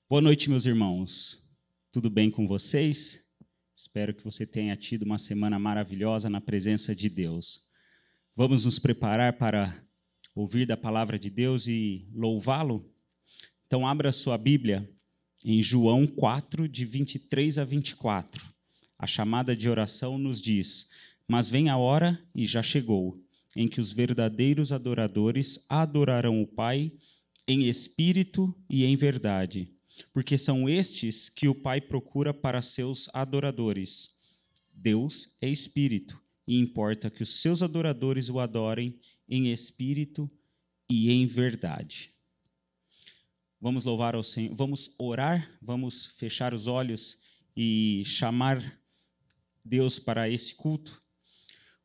Boa noite, meus irmãos. Tudo bem com vocês? Espero que você tenha tido uma semana maravilhosa na presença de Deus. Vamos nos preparar para ouvir da palavra de Deus e louvá-lo? Então, abra sua Bíblia em João 4, de 23 a 24. A chamada de oração nos diz: "Mas vem a hora, e já chegou, em que os verdadeiros adoradores adorarão o Pai em espírito e em verdade, porque são estes que o Pai procura para seus adoradores. Deus é espírito, e importa que os seus adoradores o adorem em espírito e em verdade." Vamos louvar ao Senhor, vamos orar, vamos fechar os olhos e chamar Deus para esse culto.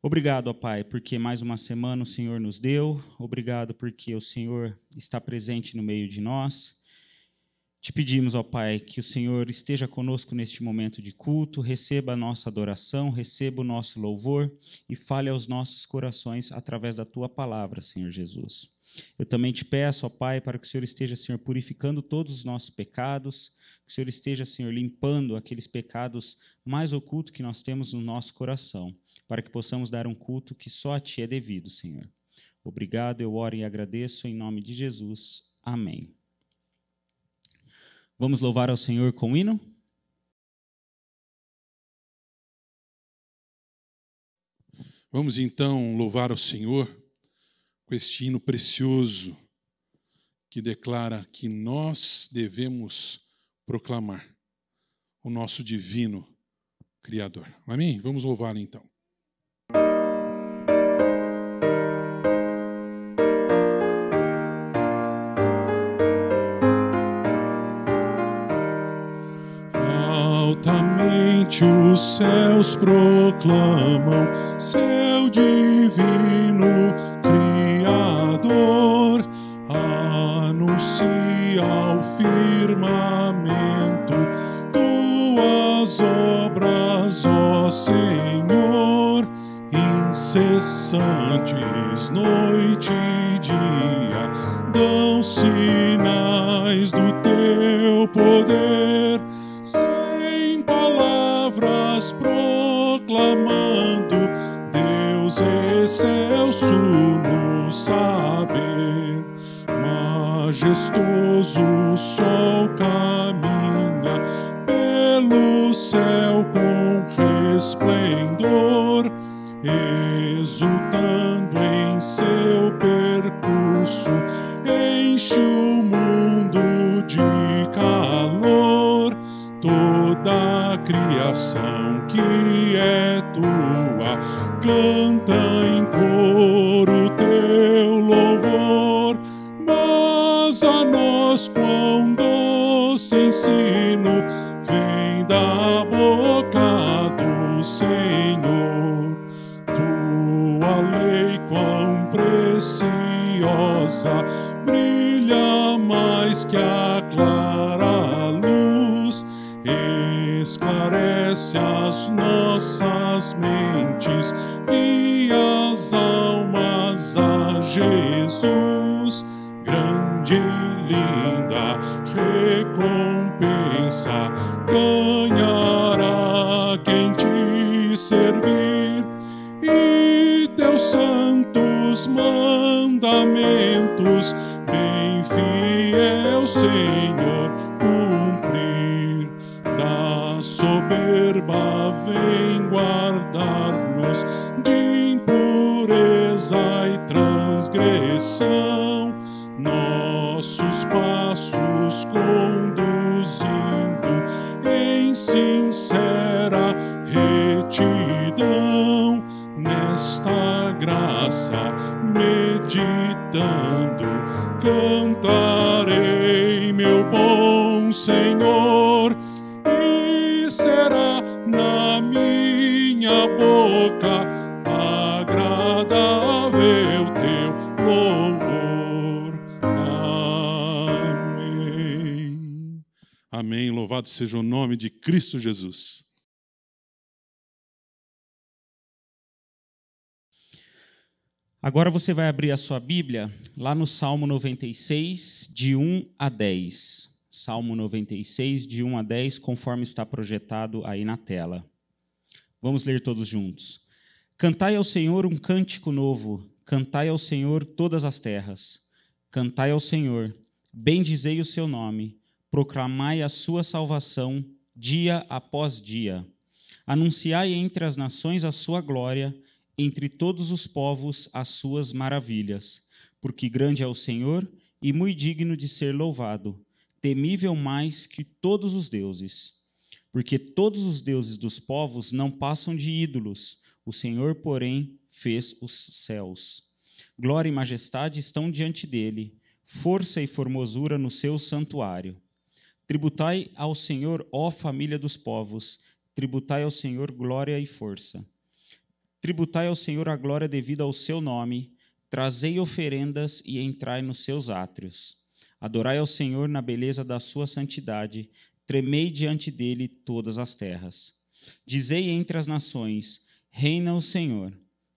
Obrigado, ó Pai, porque mais uma semana o Senhor nos deu. Obrigado porque o Senhor está presente no meio de nós. Te pedimos, ó Pai, que o Senhor esteja conosco neste momento de culto, receba a nossa adoração, receba o nosso louvor e fale aos nossos corações através da Tua palavra, Senhor Jesus. Eu também te peço, ó Pai, para que o Senhor esteja, Senhor, purificando todos os nossos pecados, que o Senhor esteja, Senhor, limpando aqueles pecados mais ocultos que nós temos no nosso coração, para que possamos dar um culto que só a Ti é devido, Senhor. Obrigado, eu oro e agradeço em nome de Jesus. Amém. Vamos louvar ao Senhor com o hino? Vamos então louvar ao Senhor com este hino precioso que declara que nós devemos proclamar o nosso divino Criador. Amém? Vamos louvá-lo então. Altamente os céus proclamam seu divino Criador, anuncia ao firmamento tuas obras, ó Senhor, incessantes noite e dia, dão sinais do teu poder. Sem palavras proclamando, Deus excelso no saber. Majestoso o sol caminha pelo céu com resplendor, exultando em seu percurso, enche o mundo de calor. Toda a criação que é tua canta em coro teu louvor, mas a nós quão doce ensino vem da boca do Senhor. Tua lei quão preciosa brilha mais que a clara luz, esclarece as nossas mentes e as almas a Jesus. Grande e linda recompensa ganhará quem te servir, e teus santos mandamentos bem fiel, Senhor, cumprir. Da soberba vem guardar-nos de impureza e transgressão, nossos passos conduzindo em sincera retidão. Nesta graça meditando, cantarei, meu bom Senhor, e será na minha boca agradável teu louvor. Amém. Amém. Louvado seja o nome de Cristo Jesus. Agora você vai abrir a sua Bíblia lá no Salmo 96, de 1 a 10. Salmo 96, de 1 a 10, conforme está projetado aí na tela. Vamos ler todos juntos. Cantai ao Senhor um cântico novo, cantai ao Senhor todas as terras. Cantai ao Senhor, bendizei o seu nome, proclamai a sua salvação dia após dia. Anunciai entre as nações a sua glória, entre todos os povos as suas maravilhas. Porque grande é o Senhor e muito digno de ser louvado, temível mais que todos os deuses. Porque todos os deuses dos povos não passam de ídolos, o Senhor, porém, fez os céus. Glória e majestade estão diante dele, força e formosura no seu santuário. Tributai ao Senhor, ó família dos povos, tributai ao Senhor glória e força. Tributai ao Senhor a glória devida ao seu nome, trazei oferendas e entrai nos seus átrios. Adorai ao Senhor na beleza da sua santidade, tremei diante dele todas as terras. Dizei entre as nações, reina o Senhor.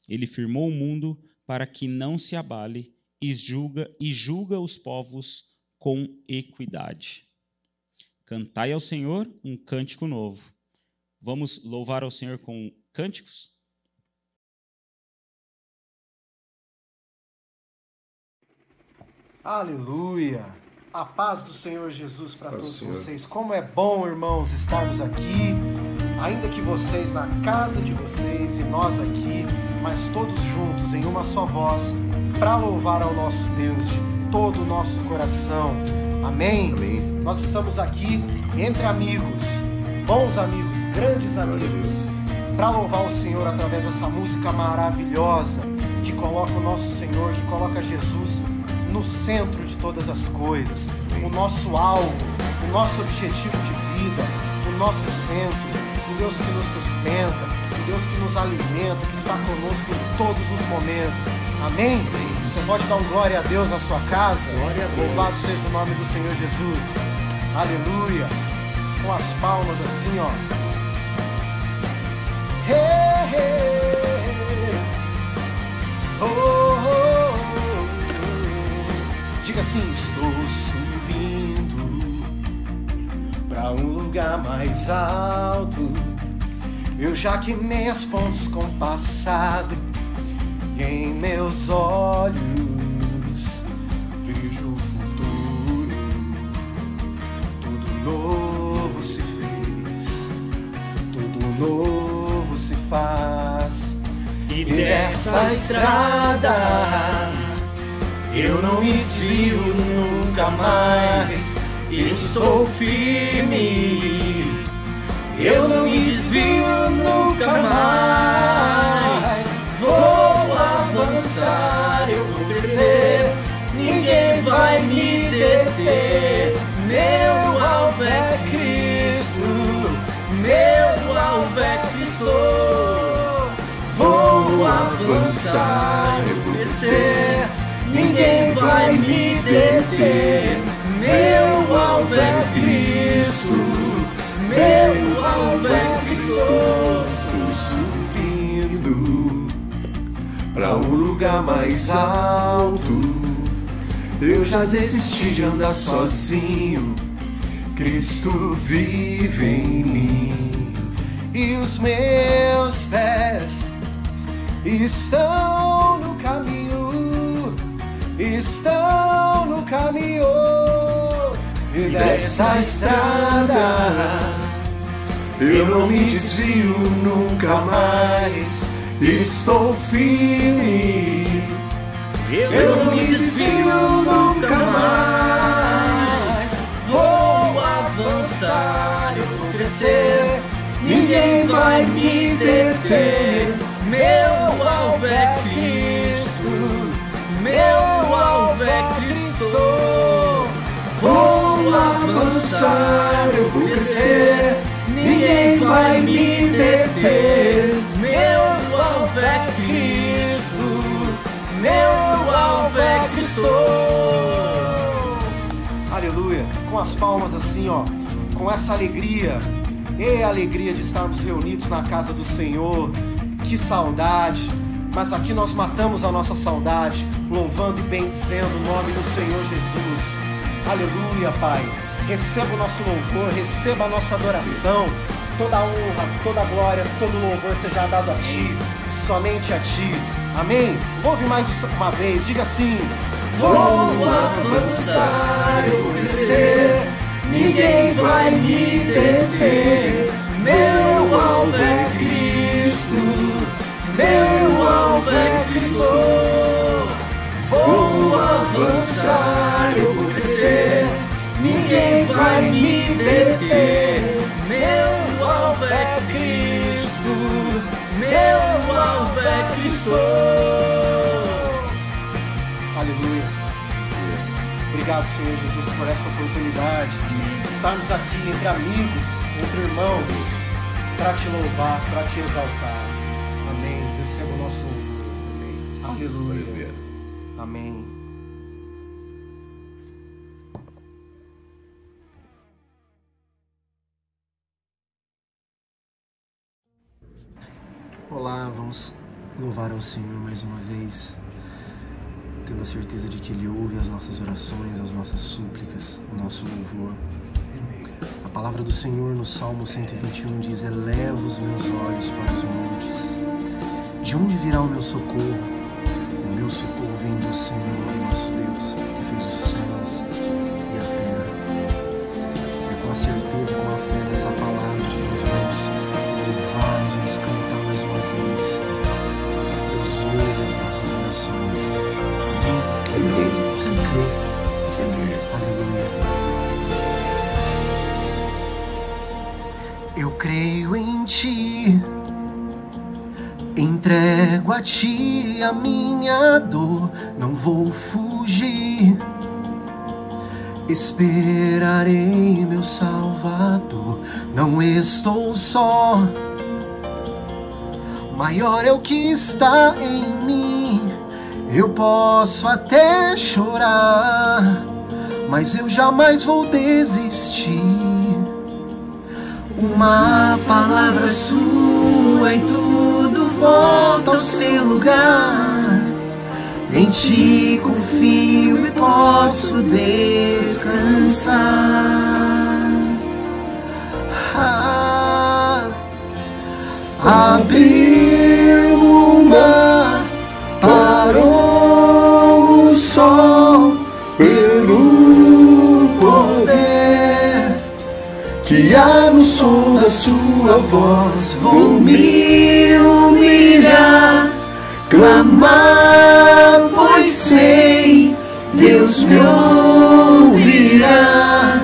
Ele firmou o mundo para que não se abale e julga os povos com equidade. Cantai ao Senhor um cântico novo. Vamos louvar ao Senhor com cânticos? Aleluia! A paz do Senhor Jesus para todos vocês. Como é bom, irmãos, estarmos aqui, ainda que vocês na casa de vocês e nós aqui, mas todos juntos em uma só voz, para louvar ao nosso Deus de todo o nosso coração. Amém? Amém. Nós estamos aqui entre amigos, bons amigos, grandes amigos, para louvar o Senhor através dessa música maravilhosa que coloca o nosso Senhor, que coloca Jesus no centro de todas as coisas, o nosso alvo, o nosso objetivo de vida, o nosso centro, o Deus que nos sustenta, o Deus que nos alimenta, que está conosco em todos os momentos. Amém? Você pode dar um glória a Deus na sua casa? Glória a Deus. Louvado seja o nome do Senhor Jesus. Aleluia. Com as palmas assim, ó. Hey, hey. Oh, oh, oh. Diga assim: estou subindo pra um lugar mais alto. Eu já queimei as pontes com o passado. E em meus olhos vejo o futuro. Tudo novo se fez, tudo novo se faz. E nessa estrada eu não me desvio nunca mais. Estou firme, eu não me desvio nunca mais. Vou avançar, eu vou crescer, ninguém vai me deter. Meu alvo é Cristo, meu alvo é Cristo. Vou avançar, eu vou crescer, ninguém vai me deter. Meu alvo é Cristo, meu alvo é Cristo. Estou subindo pra um lugar mais alto. Eu já desisti de andar sozinho. Cristo vive em mim. E os meus pés estão no caminho, estão no caminho. E dessa estrada eu não me desvio nunca mais. Estou firme, eu não me desvio nunca mais. Vou avançar, eu vou crescer, ninguém vai me deter. Meu alvo é Cristo, meu alvo é Cristo. Vou avançar, eu vou crescer, ninguém vai me deter. Meu alvo é Cristo, meu alvo é Cristo. Aleluia. Com as palmas assim, ó, com essa alegria. E a alegria de estarmos reunidos na casa do Senhor. Que saudade. Mas aqui nós matamos a nossa saudade, louvando e bendizendo o nome do Senhor Jesus. Aleluia, Pai. receba o nosso louvor, receba a nossa adoração. Toda honra, toda glória, todo louvor seja dado a Ti, somente a Ti. Amém? Ouve mais uma vez, diga assim: vou avançar, eu vou crescer, ninguém vai me deter. Meu alvo é Cristo, meu alvo é Cristo. Vou avançar, eu vou crescer, ninguém vai me deter. Meu alvo é Cristo, meu alvo é Cristo. Aleluia. Obrigado, Senhor Jesus, por essa oportunidade de estarmos aqui entre amigos, entre irmãos, para Te louvar, para Te exaltar. Amém. Receba o nosso louvor. Amém. Aleluia. Amém. Olá, vamos louvar ao Senhor mais uma vez, tendo a certeza de que Ele ouve as nossas orações, as nossas súplicas, o nosso louvor. A palavra do Senhor no Salmo 121 diz: eleva os meus olhos para os montes. De onde virá o meu socorro? O meu socorro vem do Senhor, nosso Deus, que fez os céus e a terra. É com a certeza e com a fé nessa palavra que nós vamos louvar, nós vamos cantar mais uma vez. Deus ouve as nossas orações. Amém? Você crê? Aleluia. Eu creio em Ti, entrego a Ti a minha dor, não vou fugir. Esperarei meu Salvador, não estou só. Maior é o que está em mim. Eu posso até chorar, mas eu jamais vou desistir. Uma palavra sua e tudo volta ao seu lugar. Em Ti confio e posso descansar. Abriu o mar, parou o sol, pelo poder que há no som da sua voz. Vou me humilhar, clamar, pois sei, Deus me ouvirá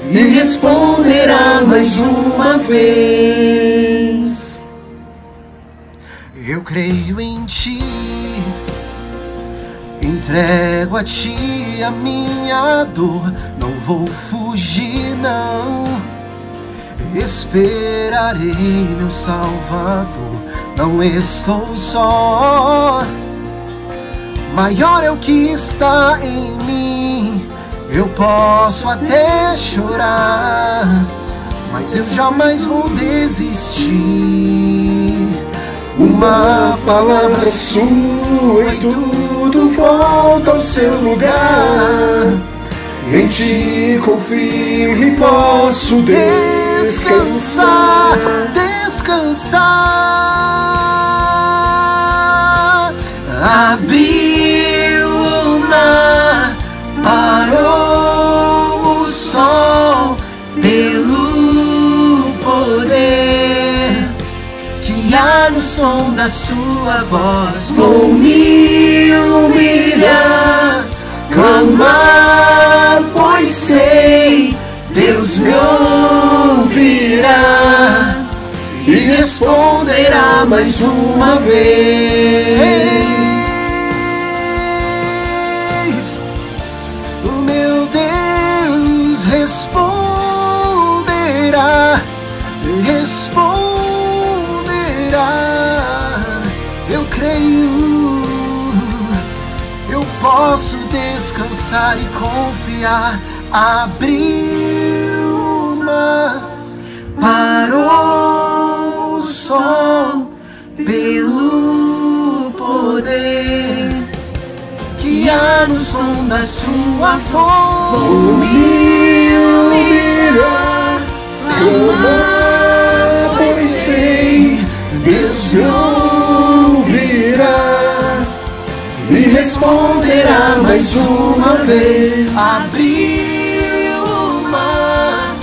e responderá mais uma vez. Eu creio em Ti, entrego a Ti a minha dor, não vou fugir, não. Esperarei meu Salvador, não estou só. Maior é o que está em mim. Eu posso até chorar, mas eu jamais vou desistir. Uma palavra sua e tudo volta ao seu lugar. Em Ti confio e posso descansar, descansar. Abriu o mar, parou o sol, pelo poder que há no som da sua voz. Vou me humilhar, clamar, pois sei, Deus me ouvirá e responderá mais uma vez. O meu Deus responderá, responderá. Eu creio, eu posso descansar e confiar. Abriu o mar, parou o sol, pelo poder que há no som da sua voz. Vou me uma vez abriu o mar,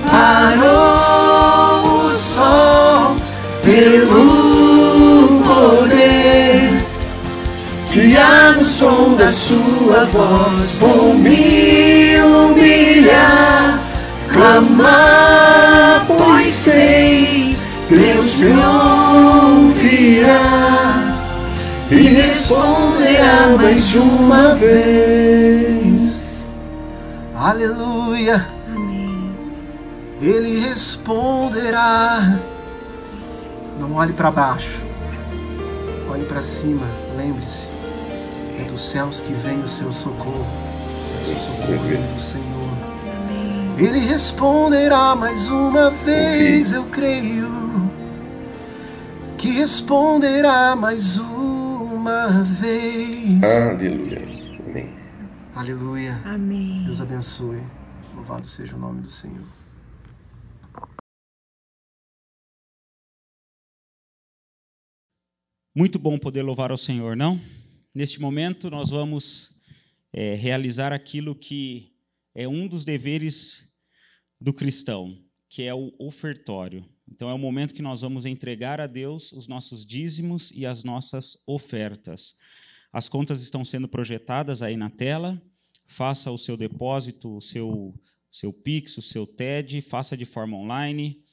parou o sol pelo poder que há no som da sua voz. Vou me humilhar, clamar, pois sei, Deus me ouvirá e responderá mais uma vez. Aleluia. Amém. Ele responderá. Não olhe para baixo, olhe para cima. Lembre-se, é dos céus que vem o seu socorro. O seu socorro vem do Senhor. Amém. Ele responderá mais uma vez, eu creio que responderá mais uma vez. Aleluia. Amém. Aleluia. Amém. Deus abençoe. Louvado seja o nome do Senhor. Muito bom poder louvar ao Senhor, não? Neste momento, nós vamos realizar aquilo que é um dos deveres do cristão, que é o ofertório. Então, é o momento que nós vamos entregar a Deus os nossos dízimos e as nossas ofertas. As contas estão sendo projetadas aí na tela. Faça o seu depósito, o seu Pix, o seu TED, faça de forma online.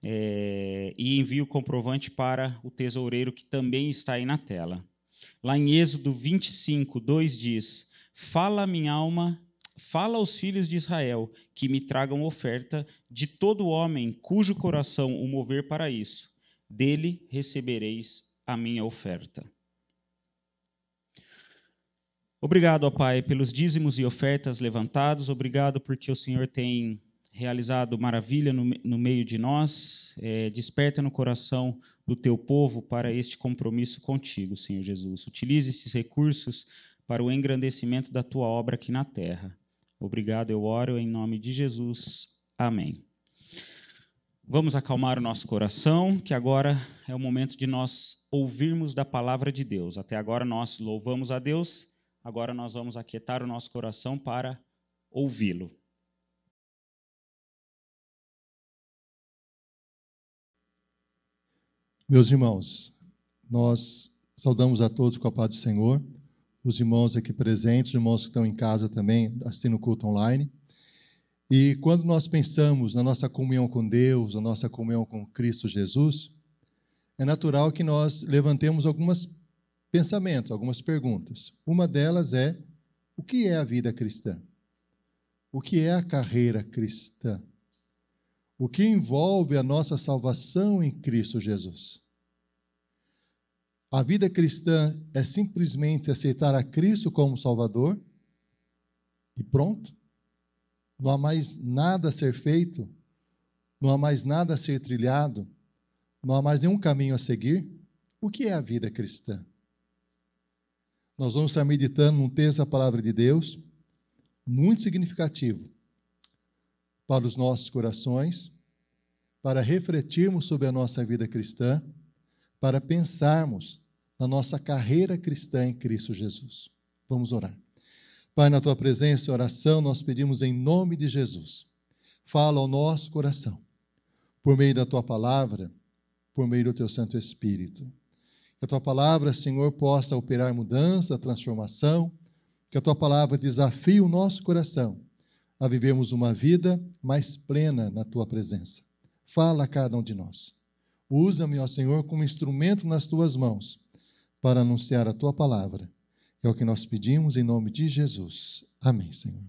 E envie o comprovante para o tesoureiro que também está aí na tela. Lá em Êxodo 25, 2 diz: Fala, minha alma, fala aos filhos de Israel, que me tragam oferta de todo homem cujo coração o mover para isso. Dele recebereis a minha oferta. Obrigado, ó Pai, pelos dízimos e ofertas levantados. Obrigado porque o Senhor tem realizado maravilha no meio de nós. Desperta no coração do teu povo para este compromisso contigo, Senhor Jesus. Utilize esses recursos para o engrandecimento da tua obra aqui na terra. Obrigado, eu oro em nome de Jesus. Amém. Vamos acalmar o nosso coração, que agora é o momento de nós ouvirmos da palavra de Deus. Até agora nós louvamos a Deus, agora nós vamos aquietar o nosso coração para ouvi-lo. Meus irmãos, nós saudamos a todos com a paz do Senhor, os irmãos aqui presentes, os irmãos que estão em casa também, assistindo o culto online. E quando nós pensamos na nossa comunhão com Deus, na nossa comunhão com Cristo Jesus, é natural que nós levantemos alguns pensamentos, algumas perguntas. Uma delas é: o que é a vida cristã? O que é a carreira cristã? O que envolve a nossa salvação em Cristo Jesus? A vida cristã é simplesmente aceitar a Cristo como Salvador e pronto? Não há mais nada a ser feito? Não há mais nada a ser trilhado? Não há mais nenhum caminho a seguir? O que é a vida cristã? Nós vamos estar meditando num texto da Palavra de Deus muito significativo para os nossos corações, para refletirmos sobre a nossa vida cristã, para pensarmos na nossa carreira cristã em Cristo Jesus. Vamos orar. Pai, na Tua presença e oração, nós pedimos em nome de Jesus. Fala ao nosso coração, por meio da Tua palavra, por meio do Teu Santo Espírito. Que a Tua palavra, Senhor, possa operar mudança, transformação, que a Tua palavra desafie o nosso coração a vivermos uma vida mais plena na Tua presença. Fala a cada um de nós. Usa-me, ó Senhor, como instrumento nas Tuas mãos para anunciar a Tua palavra. É o que nós pedimos em nome de Jesus. Amém, Senhor.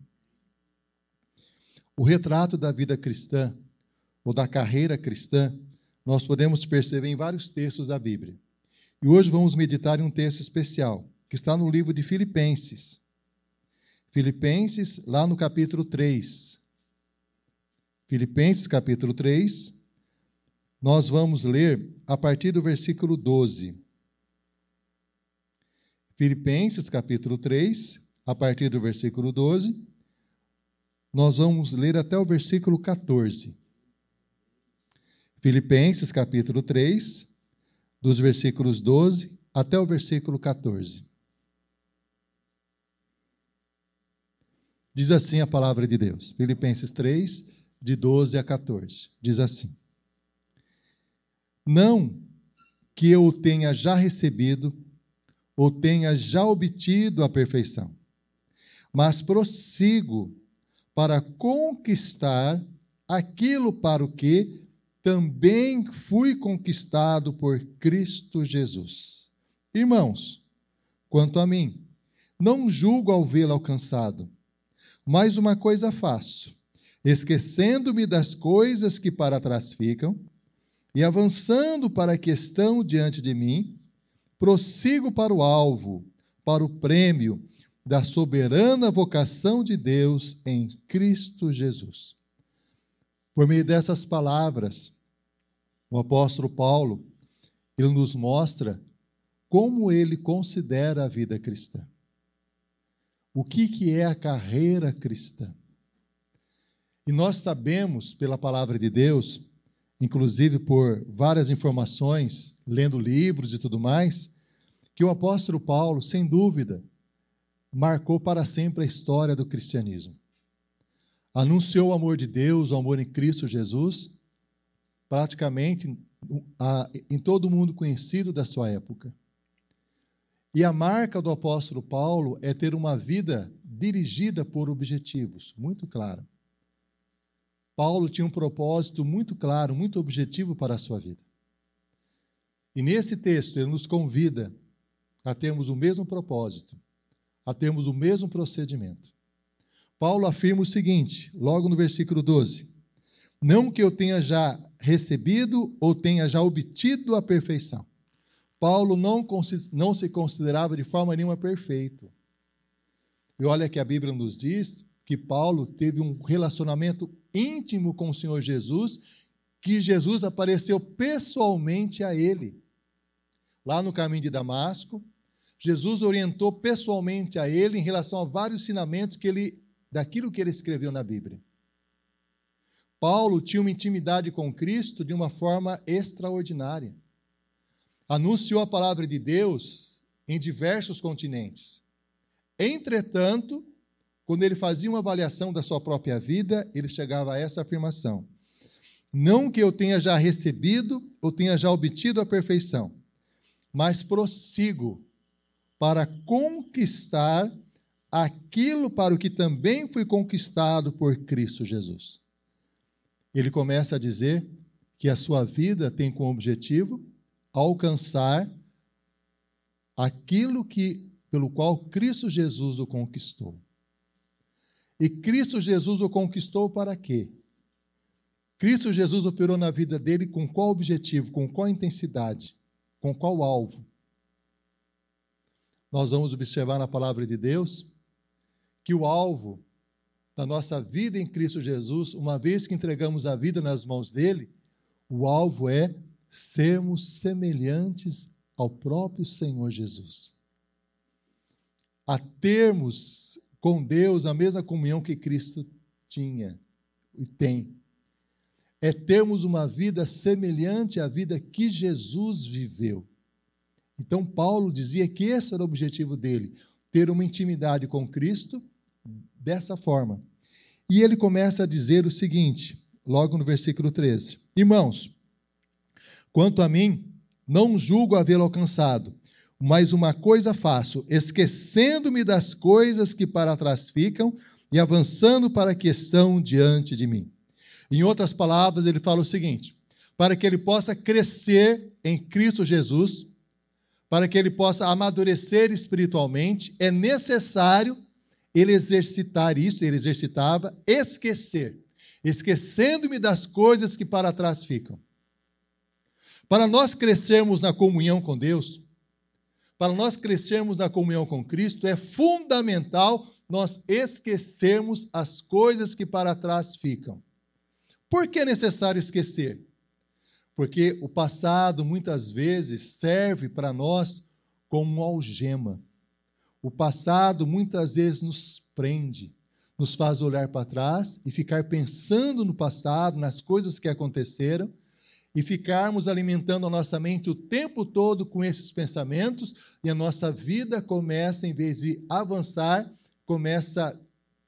O retrato da vida cristã, ou da carreira cristã, nós podemos perceber em vários textos da Bíblia. E hoje vamos meditar em um texto especial, que está no livro de Filipenses. Filipenses, lá no capítulo 3. Filipenses, capítulo 3, nós vamos ler a partir do versículo 12. Filipenses, capítulo 3, a partir do versículo 12, nós vamos ler até o versículo 14. Filipenses, capítulo 3, dos versículos 12 até o versículo 14. Diz assim a palavra de Deus. Filipenses 3, de 12 a 14. Diz assim: Não que eu o tenha já recebido, ou tenha já obtido a perfeição, mas prossigo para conquistar aquilo para o que também fui conquistado por Cristo Jesus. Irmãos, quanto a mim, não julgo ao vê-lo alcançado, mas uma coisa faço, esquecendo-me das coisas que para trás ficam e avançando para a questão diante de mim, prossigo para o alvo, para o prêmio da soberana vocação de Deus em Cristo Jesus. Por meio dessas palavras, o apóstolo Paulo, ele nos mostra como ele considera a vida cristã. O que é a carreira cristã? E nós sabemos, pela palavra de Deus, inclusive por várias informações, lendo livros e tudo mais, que o apóstolo Paulo, sem dúvida, marcou para sempre a história do cristianismo. Anunciou o amor de Deus, o amor em Cristo Jesus, praticamente em todo o mundo conhecido da sua época. E a marca do apóstolo Paulo é ter uma vida dirigida por objetivos, muito claro. Paulo tinha um propósito muito claro, muito objetivo para a sua vida. E nesse texto ele nos convida a termos o mesmo propósito, a termos o mesmo procedimento. Paulo afirma o seguinte, logo no versículo 12: Não que eu tenha já recebido ou tenha já obtido a perfeição. Paulo não se considerava de forma nenhuma perfeito. E olha que a Bíblia nos diz que Paulo teve um relacionamento íntimo com o Senhor Jesus, que Jesus apareceu pessoalmente a ele. Lá no caminho de Damasco, Jesus orientou pessoalmente a ele em relação a vários ensinamentos daquilo que ele escreveu na Bíblia. Paulo tinha uma intimidade com Cristo de uma forma extraordinária. Anunciou a palavra de Deus em diversos continentes. Entretanto, quando ele fazia uma avaliação da sua própria vida, ele chegava a essa afirmação: Não que eu tenha já recebido ou tenha já obtido a perfeição, mas prossigo para conquistar aquilo para o que também fui conquistado por Cristo Jesus. Ele começa a dizer que a sua vida tem como objetivo alcançar aquilo pelo qual Cristo Jesus o conquistou. E Cristo Jesus o conquistou para quê? Cristo Jesus operou na vida dele com qual objetivo, com qual intensidade, com qual alvo? Nós vamos observar na palavra de Deus que o alvo da nossa vida em Cristo Jesus, uma vez que entregamos a vida nas mãos dele, o alvo é sermos semelhantes ao próprio Senhor Jesus. A termos com Deus a mesma comunhão que Cristo tinha e tem. É termos uma vida semelhante à vida que Jesus viveu. Então, Paulo dizia que esse era o objetivo dele, ter uma intimidade com Cristo dessa forma. E ele começa a dizer o seguinte, logo no versículo 13: Irmãos, quanto a mim, não julgo havê-lo alcançado, mas uma coisa faço, esquecendo-me das coisas que para trás ficam e avançando para a que estão diante de mim. Em outras palavras, ele fala o seguinte: para que ele possa crescer em Cristo Jesus, para que ele possa amadurecer espiritualmente, é necessário ele exercitar isso, ele exercitava, esquecendo-me das coisas que para trás ficam. Para nós crescermos na comunhão com Deus, para nós crescermos na comunhão com Cristo, é fundamental nós esquecermos as coisas que para trás ficam. Por que é necessário esquecer? Porque o passado, muitas vezes, serve para nós como uma algema. O passado, muitas vezes, nos prende, nos faz olhar para trás e ficar pensando no passado, nas coisas que aconteceram, e ficarmos alimentando a nossa mente o tempo todo com esses pensamentos, e a nossa vida começa, em vez de avançar, começa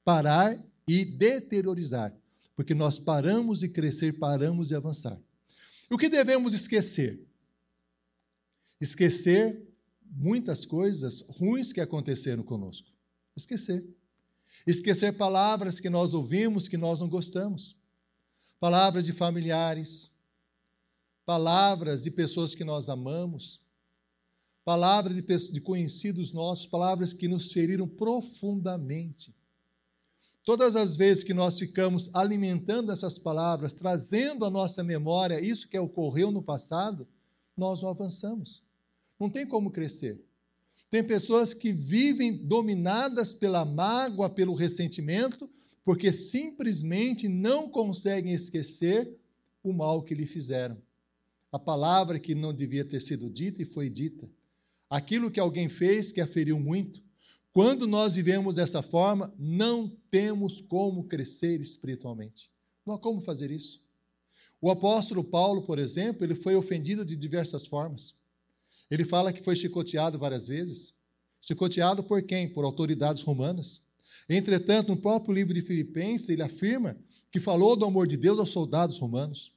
a parar e deteriorizar, porque nós paramos de crescer, paramos de avançar. O que devemos esquecer? Esquecer muitas coisas ruins que aconteceram conosco. Esquecer. Esquecer palavras que nós ouvimos, que nós não gostamos. Palavras de familiares, palavras de pessoas que nós amamos, palavras de conhecidos nossos, palavras que nos feriram profundamente. Todas as vezes que nós ficamos alimentando essas palavras, trazendo à nossa memória isso que ocorreu no passado, nós não avançamos. Não tem como crescer. Tem pessoas que vivem dominadas pela mágoa, pelo ressentimento, porque simplesmente não conseguem esquecer o mal que lhe fizeram. A palavra que não devia ter sido dita e foi dita. Aquilo que alguém fez que a feriu muito. Quando nós vivemos dessa forma, não temos como crescer espiritualmente. Não há como fazer isso. O apóstolo Paulo, por exemplo, ele foi ofendido de diversas formas. Ele fala que foi chicoteado várias vezes. Chicoteado por quem? Por autoridades romanas. Entretanto, no próprio livro de Filipenses, ele afirma que falou do amor de Deus aos soldados romanos.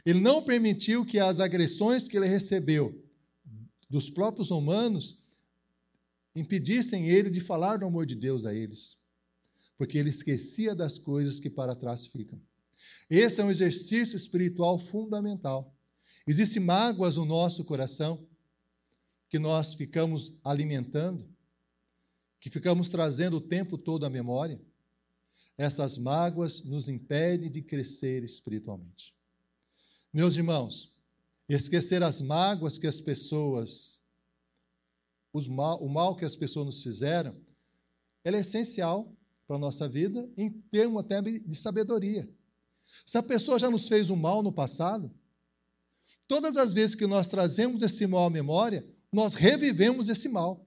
Ele não permitiu que as agressões que ele recebeu dos próprios romanos impedissem ele de falar do amor de Deus a eles, porque ele esquecia das coisas que para trás ficam. Esse é um exercício espiritual fundamental. Existem mágoas no nosso coração que nós ficamos alimentando, que ficamos trazendo o tempo todo à memória. Essas mágoas nos impedem de crescer espiritualmente. Meus irmãos, esquecer as mágoas que as pessoas, o mal que as pessoas nos fizeram, ela é essencial para a nossa vida, em termos até de sabedoria. Se a pessoa já nos fez um mal no passado, todas as vezes que nós trazemos esse mal à memória, nós revivemos esse mal.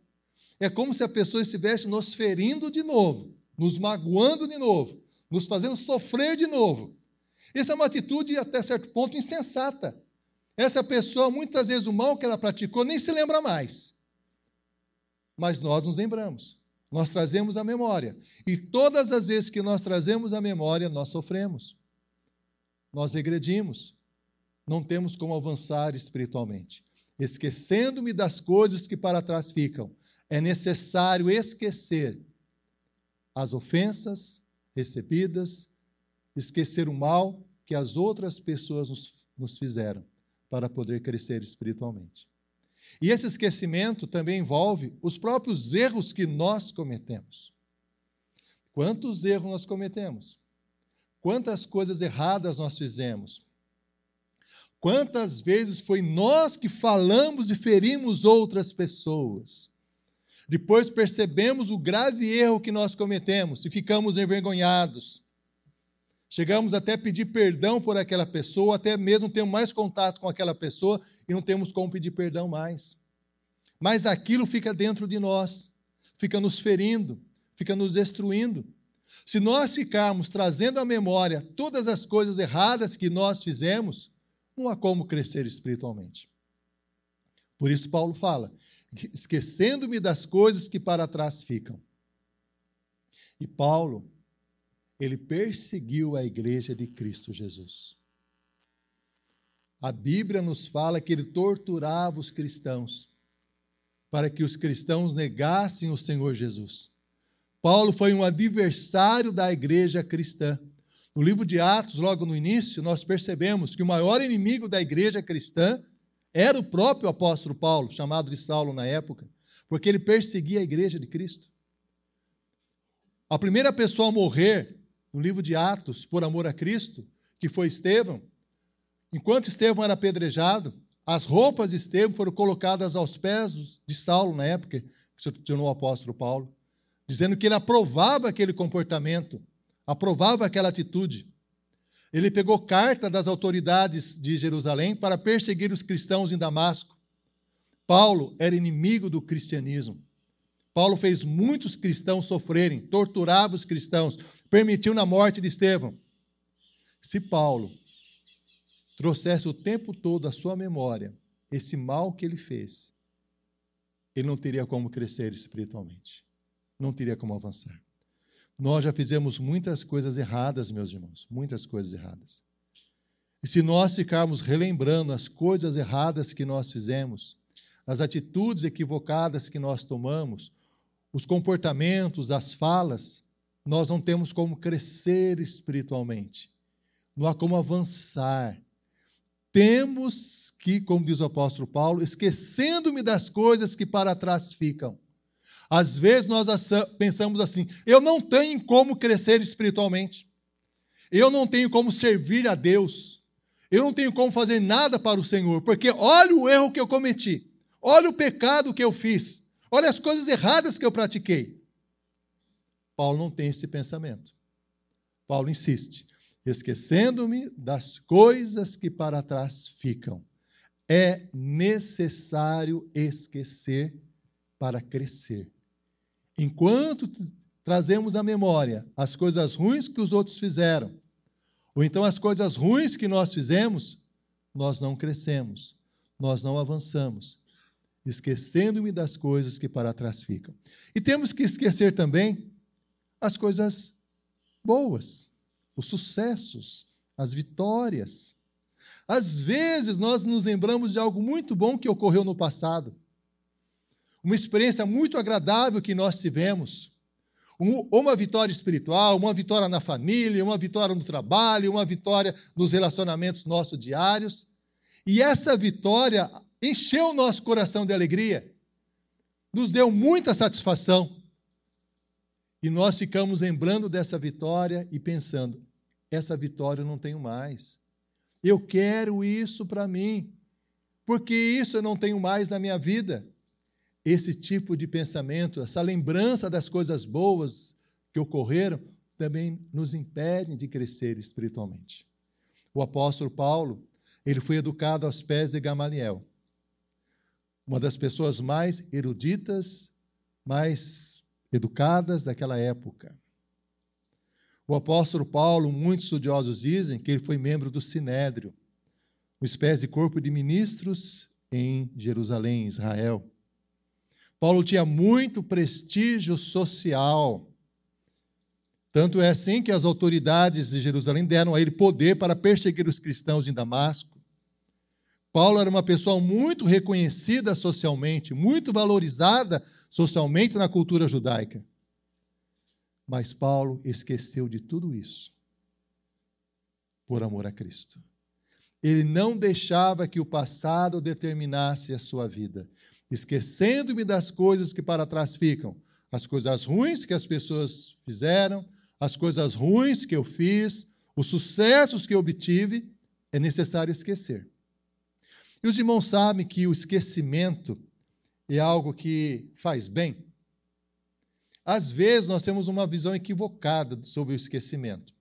É como se a pessoa estivesse nos ferindo de novo, nos magoando de novo, nos fazendo sofrer de novo. Essa é uma atitude, até certo ponto, insensata. Essa pessoa, muitas vezes, o mal que ela praticou nem se lembra mais. Mas nós nos lembramos. Nós trazemos a memória. E todas as vezes que nós trazemos a memória, nós sofremos. Nós regredimos. Não temos como avançar espiritualmente. Esquecendo-me das coisas que para trás ficam. É necessário esquecer as ofensas recebidas, esquecer o mal que as outras pessoas nos fizeram para poder crescer espiritualmente. E esse esquecimento também envolve os próprios erros que nós cometemos. Quantos erros nós cometemos? Quantas coisas erradas nós fizemos? Quantas vezes foi nós que falamos e ferimos outras pessoas? Depois percebemos o grave erro que nós cometemos e ficamos envergonhados. Chegamos até a pedir perdão por aquela pessoa, até mesmo temos mais contato com aquela pessoa e não temos como pedir perdão mais. Mas aquilo fica dentro de nós, fica nos ferindo, fica nos destruindo. Se nós ficarmos trazendo à memória todas as coisas erradas que nós fizemos, não há como crescer espiritualmente. Por isso Paulo fala, esquecendo-me das coisas que para trás ficam. E Paulo, ele perseguiu a igreja de Cristo Jesus. A Bíblia nos fala que ele torturava os cristãos, para que os cristãos negassem o Senhor Jesus. Paulo foi um adversário da igreja cristã. No livro de Atos, logo no início, nós percebemos que o maior inimigo da igreja cristã era o próprio apóstolo Paulo, chamado de Saulo na época, porque ele perseguia a igreja de Cristo. A primeira pessoa a morrer no livro de Atos, por amor a Cristo, que foi Estevão, enquanto Estevão era apedrejado, as roupas de Estevão foram colocadas aos pés de Saulo, na época que se tornou o apóstolo Paulo, dizendo que ele aprovava aquele comportamento, aprovava aquela atitude. Ele pegou carta das autoridades de Jerusalém para perseguir os cristãos em Damasco. Paulo era inimigo do cristianismo. Paulo fez muitos cristãos sofrerem, torturava os cristãos, permitiu na morte de Estevão. Se Paulo trouxesse o tempo todo à sua memória esse mal que ele fez, ele não teria como crescer espiritualmente. Não teria como avançar. Nós já fizemos muitas coisas erradas, meus irmãos, muitas coisas erradas. E se nós ficarmos relembrando as coisas erradas que nós fizemos, as atitudes equivocadas que nós tomamos, os comportamentos, as falas, nós não temos como crescer espiritualmente. Não há como avançar. Temos que, como diz o apóstolo Paulo, esquecendo-me das coisas que para trás ficam. Às vezes nós pensamos assim, eu não tenho como crescer espiritualmente. Eu não tenho como servir a Deus. Eu não tenho como fazer nada para o Senhor, porque olha o erro que eu cometi. Olha o pecado que eu fiz. Olha as coisas erradas que eu pratiquei. Paulo não tem esse pensamento. Paulo insiste, esquecendo-me das coisas que para trás ficam. É necessário esquecer para crescer. Enquanto trazemos à memória as coisas ruins que os outros fizeram, ou então as coisas ruins que nós fizemos, nós não crescemos, nós não avançamos, esquecendo-me das coisas que para trás ficam. E temos que esquecer também as coisas boas, os sucessos, as vitórias. Às vezes nós nos lembramos de algo muito bom que ocorreu no passado, uma experiência muito agradável que nós tivemos, uma vitória espiritual, uma vitória na família, uma vitória no trabalho, uma vitória nos relacionamentos nossos diários. E essa vitória encheu o nosso coração de alegria, nos deu muita satisfação. E nós ficamos lembrando dessa vitória e pensando, essa vitória eu não tenho mais. Eu quero isso para mim, porque isso eu não tenho mais na minha vida. Esse tipo de pensamento, essa lembrança das coisas boas que ocorreram, também nos impede de crescer espiritualmente. O apóstolo Paulo, ele foi educado aos pés de Gamaliel, uma das pessoas mais eruditas, mais educadas daquela época. O apóstolo Paulo, muitos estudiosos dizem que ele foi membro do Sinédrio, uma espécie de corpo de ministros em Jerusalém, Israel. Paulo tinha muito prestígio social. Tanto é assim que as autoridades de Jerusalém deram a ele poder para perseguir os cristãos em Damasco. Paulo era uma pessoa muito reconhecida socialmente, muito valorizada socialmente na cultura judaica. Mas Paulo esqueceu de tudo isso por amor a Cristo. Ele não deixava que o passado determinasse a sua vida. Esquecendo-me das coisas que para trás ficam, as coisas ruins que as pessoas fizeram, as coisas ruins que eu fiz, os sucessos que eu obtive, é necessário esquecer. E os irmãos sabem que o esquecimento é algo que faz bem. Às vezes nós temos uma visão equivocada sobre o esquecimento.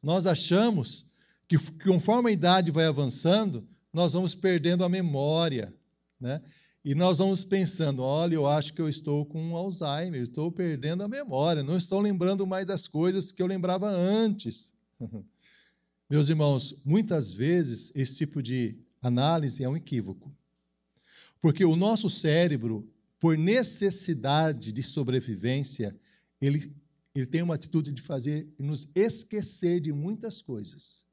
Nós achamos que conforme a idade vai avançando, nós vamos perdendo a memória, né? E nós vamos pensando, olha, eu acho que eu estou com Alzheimer, estou perdendo a memória, não estou lembrando mais das coisas que eu lembrava antes. Meus irmãos, muitas vezes esse tipo de análise é um equívoco. Porque o nosso cérebro, por necessidade de sobrevivência, ele tem uma atitude de fazer nos esquecer de muitas coisas.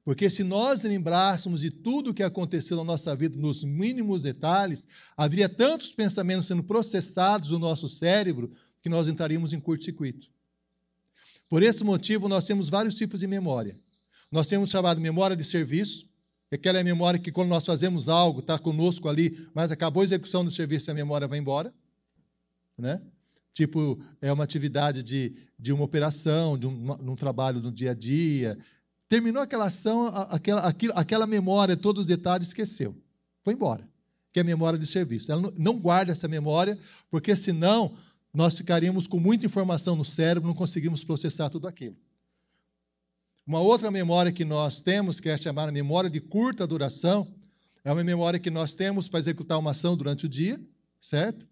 Porque se nós lembrássemos de tudo o que aconteceu na nossa vida, nos mínimos detalhes, haveria tantos pensamentos sendo processados no nosso cérebro que nós entraríamos em curto-circuito. Por esse motivo, nós temos vários tipos de memória. Nós temos chamado memória de serviço, aquela é a memória que quando nós fazemos algo, está conosco ali, mas acabou a execução do serviço e a memória vai embora, né? Tipo, é uma atividade de uma operação, de um trabalho no dia a dia. Terminou aquela ação, aquela memória, todos os detalhes, esqueceu. Foi embora. Que é a memória de serviço. Ela não guarda essa memória, porque senão nós ficaríamos com muita informação no cérebro, não conseguimos processar tudo aquilo. Uma outra memória que nós temos, que é chamada memória de curta duração, é uma memória que nós temos para executar uma ação durante o dia, certo?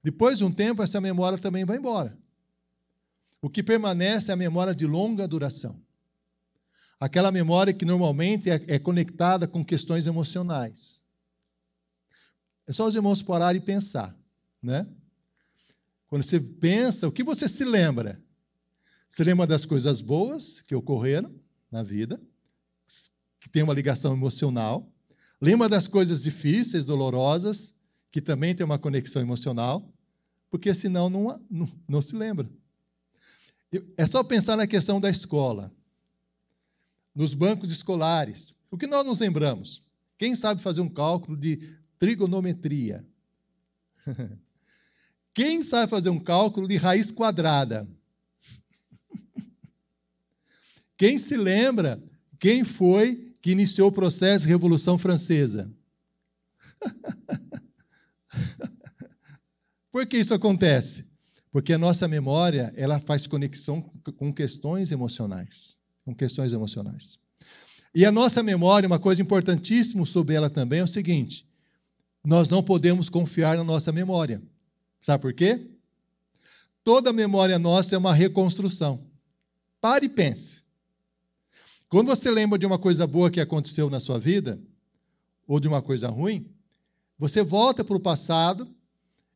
Depois de um tempo, essa memória também vai embora. O que permanece é a memória de longa duração. Aquela memória que normalmente é conectada com questões emocionais. É só os irmãos pararem e pensar, né? Quando você pensa, o que você se lembra? Você lembra das coisas boas que ocorreram na vida, que tem uma ligação emocional. Lembra das coisas difíceis, dolorosas, que também tem uma conexão emocional, porque senão não se lembra. É só pensar na questão da escola, nos bancos escolares. O que nós nos lembramos? Quem sabe fazer um cálculo de trigonometria? Quem sabe fazer um cálculo de raiz quadrada? Quem se lembra quem foi que iniciou o processo de Revolução Francesa? Por que isso acontece? Porque a nossa memória, ela faz conexão com questões emocionais. E a nossa memória, uma coisa importantíssima sobre ela também é o seguinte: nós não podemos confiar na nossa memória. Sabe por quê? Toda memória nossa é uma reconstrução. Pare e pense. Quando você lembra de uma coisa boa que aconteceu na sua vida, ou de uma coisa ruim, você volta para o passado,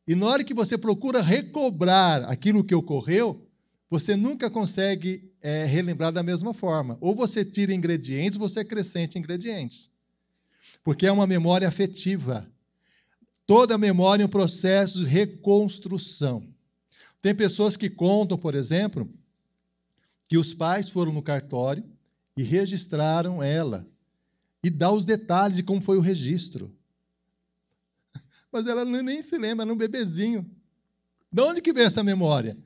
e na hora que você procura recobrar aquilo que ocorreu, você nunca consegue relembrar da mesma forma. Ou você tira ingredientes, ou você acrescenta ingredientes. Porque é uma memória afetiva. Toda memória é um processo de reconstrução. Tem pessoas que contam, por exemplo, que os pais foram no cartório e registraram ela. E dá os detalhes de como foi o registro. Mas ela nem se lembra, era um bebezinho. De onde que vem essa memória?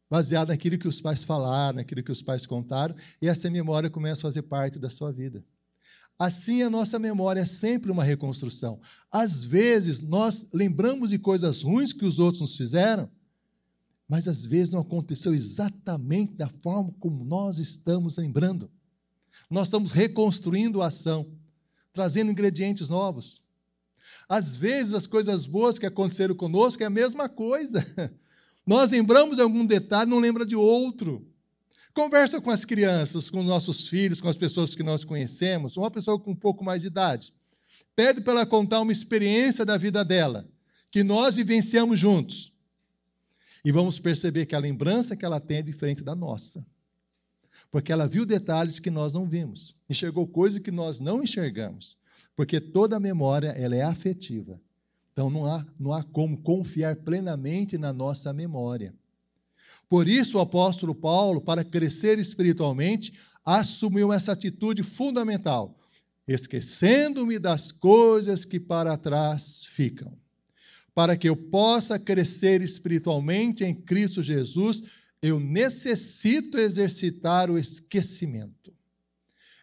Baseada naquilo que os pais falaram, naquilo que os pais contaram, e essa memória começa a fazer parte da sua vida. Assim, a nossa memória é sempre uma reconstrução. Às vezes, nós lembramos de coisas ruins que os outros nos fizeram, mas às vezes não aconteceu exatamente da forma como nós estamos lembrando. Nós estamos reconstruindo a ação, trazendo ingredientes novos. Às vezes, as coisas boas que aconteceram conosco é a mesma coisa. Nós lembramos de algum detalhe, não lembra de outro. Conversa com as crianças, com os nossos filhos, com as pessoas que nós conhecemos, uma pessoa com um pouco mais de idade. Pede para ela contar uma experiência da vida dela, que nós vivenciamos juntos. E vamos perceber que a lembrança que ela tem é diferente da nossa. Porque ela viu detalhes que nós não vimos. Enxergou coisas que nós não enxergamos. Porque toda memória ela é afetiva. Então não há como confiar plenamente na nossa memória. Por isso o apóstolo Paulo, para crescer espiritualmente, assumiu essa atitude fundamental. Esquecendo-me das coisas que para trás ficam. Para que eu possa crescer espiritualmente em Cristo Jesus, eu necessito exercitar o esquecimento.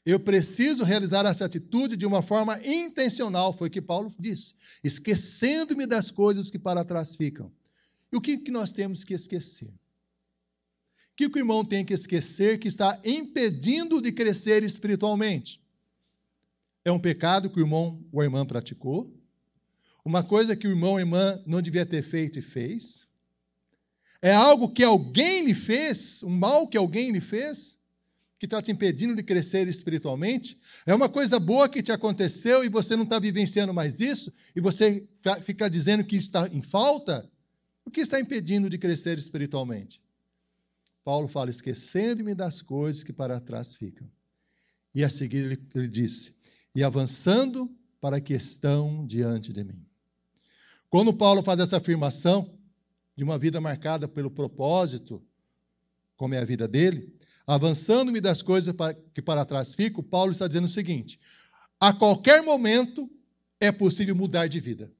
Eu preciso realizar essa atitude de uma forma intencional, foi o que Paulo disse. Esquecendo-me das coisas que para trás ficam. E o que nós temos que esquecer? O que o irmão tem que esquecer que está impedindo de crescer espiritualmente? É um pecado que o irmão ou a irmã praticou? Uma coisa que o irmão ou a irmã não devia ter feito e fez? É algo que alguém lhe fez? Um mal que alguém lhe fez? Que está te impedindo de crescer espiritualmente? É uma coisa boa que te aconteceu e você não está vivenciando mais isso? E você fica dizendo que está em falta? O que está impedindo de crescer espiritualmente? Paulo fala, esquecendo-me das coisas que para trás ficam. E a seguir ele disse, e avançando para a que estão diante de mim. Quando Paulo faz essa afirmação de uma vida marcada pelo propósito, como é a vida dele, avançando-me das coisas que para trás ficam, Paulo está dizendo o seguinte, a qualquer momento é possível mudar de vida.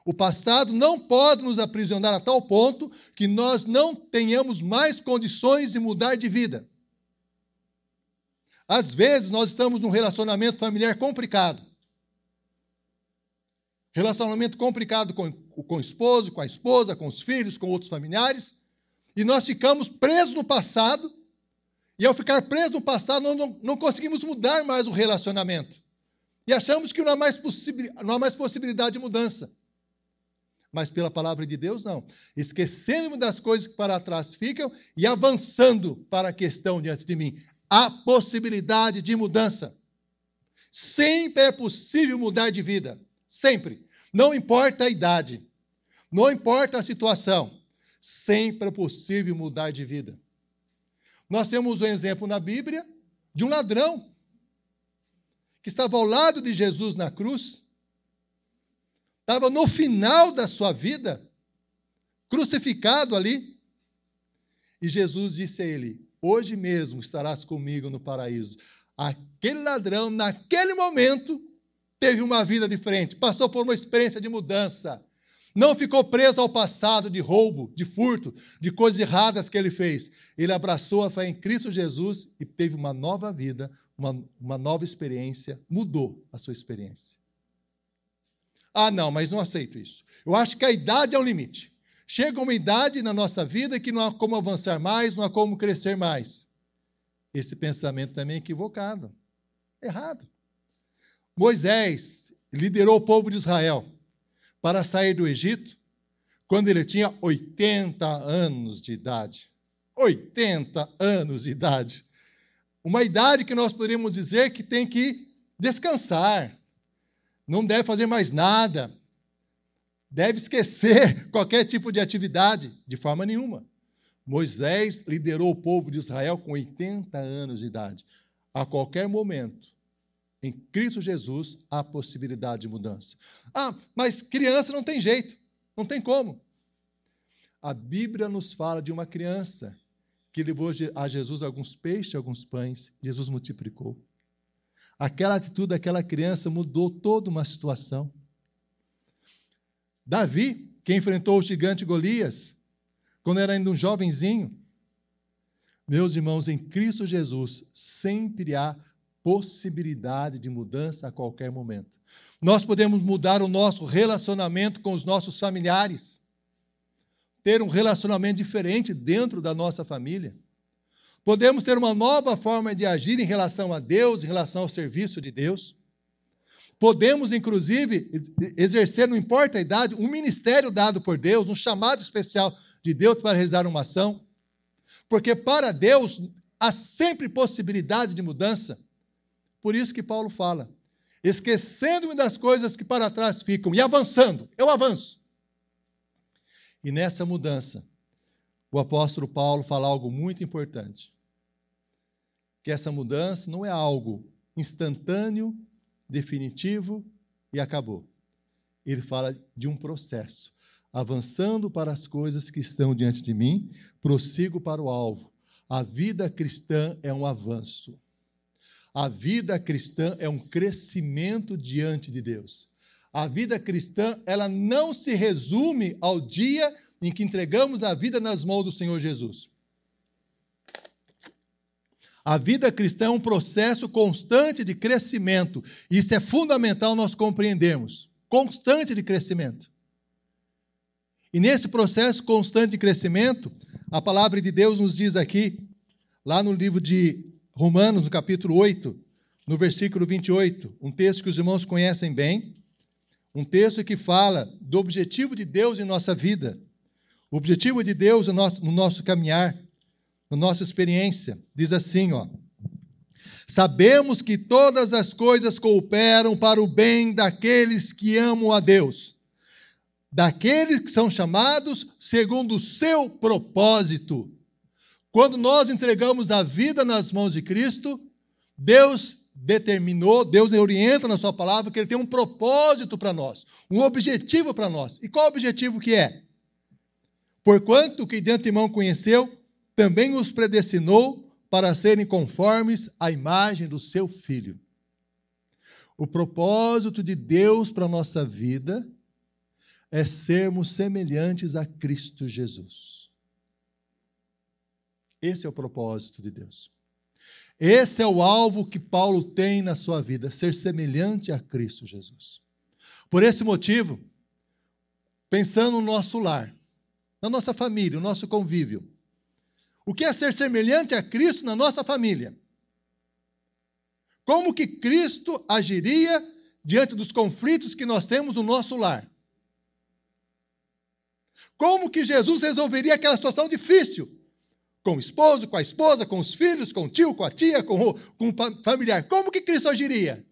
O passado não pode nos aprisionar a tal ponto que nós não tenhamos mais condições de mudar de vida. Às vezes, nós estamos num relacionamento familiar complicado. Relacionamento complicado com o esposo, com a esposa, com os filhos, com outros familiares. E nós ficamos presos no passado. E ao ficar presos no passado, nós não conseguimos mudar mais o relacionamento. E achamos que não há mais possibilidade de mudança. Mas pela palavra de Deus, não. Esquecendo-me das coisas que para trás ficam e avançando para a questão diante de mim. Há possibilidade de mudança. Sempre é possível mudar de vida. Sempre. Não importa a idade. Não importa a situação. sempre é possível mudar de vida. Nós temos um exemplo na Bíblia de um ladrão que estava ao lado de Jesus na cruz, estava no final da sua vida, crucificado ali, e Jesus disse a ele: hoje mesmo estarás comigo no paraíso. Aquele ladrão, naquele momento, teve uma vida diferente, passou por uma experiência de mudança, não ficou preso ao passado de roubo, de furto, de coisas erradas que ele fez. Ele abraçou a fé em Cristo Jesus e teve uma nova vida, uma nova experiência, mudou a sua experiência. Ah, não, mas não aceito isso. Eu acho que a idade é um limite. Chega uma idade na nossa vida que não há como avançar mais, não há como crescer mais. Esse pensamento também é equivocado, errado. Moisés liderou o povo de Israel para sair do Egito quando ele tinha 80 anos de idade. 80 anos de idade. Uma idade que nós poderíamos dizer que tem que descansar, não deve fazer mais nada, deve esquecer qualquer tipo de atividade, de forma nenhuma. Moisés liderou o povo de Israel com 80 anos de idade. A qualquer momento, em Cristo Jesus, há possibilidade de mudança. Ah, mas criança não tem jeito, não tem como. A Bíblia nos fala de uma criança que levou a Jesus alguns peixes, alguns pães, Jesus multiplicou. Aquela atitude daquela criança mudou toda uma situação. Davi, que enfrentou o gigante Golias, quando era ainda um jovenzinho, meus irmãos, em Cristo Jesus, sempre há possibilidade de mudança a qualquer momento. Nós podemos mudar o nosso relacionamento com os nossos familiares, ter um relacionamento diferente dentro da nossa família. Podemos ter uma nova forma de agir em relação a Deus, em relação ao serviço de Deus. Podemos, inclusive, exercer, não importa a idade, um ministério dado por Deus, um chamado especial de Deus para realizar uma ação. Porque para Deus há sempre possibilidade de mudança. Por isso que Paulo fala, esquecendo-me das coisas que para trás ficam e avançando, eu avanço. E nessa mudança, o apóstolo Paulo fala algo muito importante, que essa mudança não é algo instantâneo, definitivo e acabou. Ele fala de um processo, avançando para as coisas que estão diante de mim, prossigo para o alvo. A vida cristã é um avanço. A vida cristã é um crescimento diante de Deus. A vida cristã, ela não se resume ao dia em que entregamos a vida nas mãos do Senhor Jesus. A vida cristã é um processo constante de crescimento. Isso é fundamental nós compreendermos. Constante de crescimento. E nesse processo constante de crescimento, a palavra de Deus nos diz aqui, lá no livro de Romanos, no capítulo 8, no versículo 28, um texto que os irmãos conhecem bem, um texto que fala do objetivo de Deus em nossa vida, o objetivo de Deus no nosso caminhar, na nossa experiência. Diz assim, ó: sabemos que todas as coisas cooperam para o bem daqueles que amam a Deus, daqueles que são chamados segundo o seu propósito. Quando nós entregamos a vida nas mãos de Cristo, Deus determinou, Deus orienta na sua palavra que Ele tem um propósito para nós, um objetivo para nós. E qual o objetivo que é? Porquanto que de antemão conheceu, também os predestinou para serem conformes à imagem do seu Filho. O propósito de Deus para a nossa vida é sermos semelhantes a Cristo Jesus. Esse é o propósito de Deus. Esse é o alvo que Paulo tem na sua vida, ser semelhante a Cristo Jesus. Por esse motivo, pensando no nosso lar, na nossa família, no nosso convívio, o que é ser semelhante a Cristo na nossa família? Como que Cristo agiria diante dos conflitos que nós temos no nosso lar? Como que Jesus resolveria aquela situação difícil? Com o esposo, com a esposa, com os filhos, com o tio, com a tia, com o familiar. Como que Cristo agiria?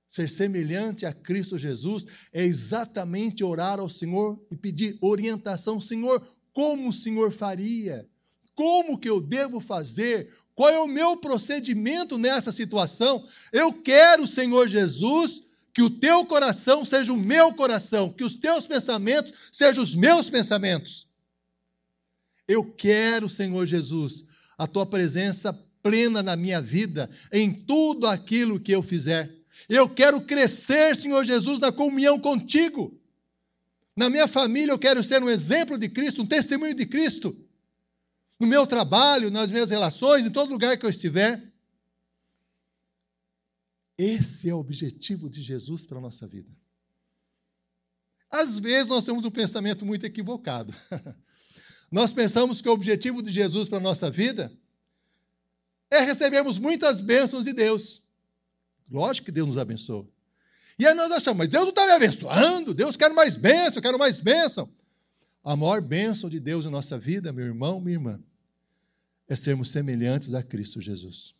Ser semelhante a Cristo Jesus é exatamente orar ao Senhor e pedir orientação. Senhor, como o Senhor faria? Como que eu devo fazer? Qual é o meu procedimento nessa situação? Eu quero, Senhor Jesus, que o teu coração seja o meu coração, que os teus pensamentos sejam os meus pensamentos. Eu quero, Senhor Jesus, a tua presença plena na minha vida, em tudo aquilo que eu fizer. Eu quero crescer, Senhor Jesus, na comunhão contigo. Na minha família eu quero ser um exemplo de Cristo, um testemunho de Cristo. No meu trabalho, nas minhas relações, em todo lugar que eu estiver. Esse é o objetivo de Jesus para a nossa vida. Às vezes nós temos um pensamento muito equivocado. Nós pensamos que o objetivo de Jesus para a nossa vida é recebermos muitas bênçãos de Deus. Lógico que Deus nos abençoa. E aí nós achamos, mas Deus não está me abençoando, Deus quer mais bênção, eu quero mais bênção. A maior bênção de Deus na nossa vida, meu irmão, minha irmã, é sermos semelhantes a Cristo Jesus.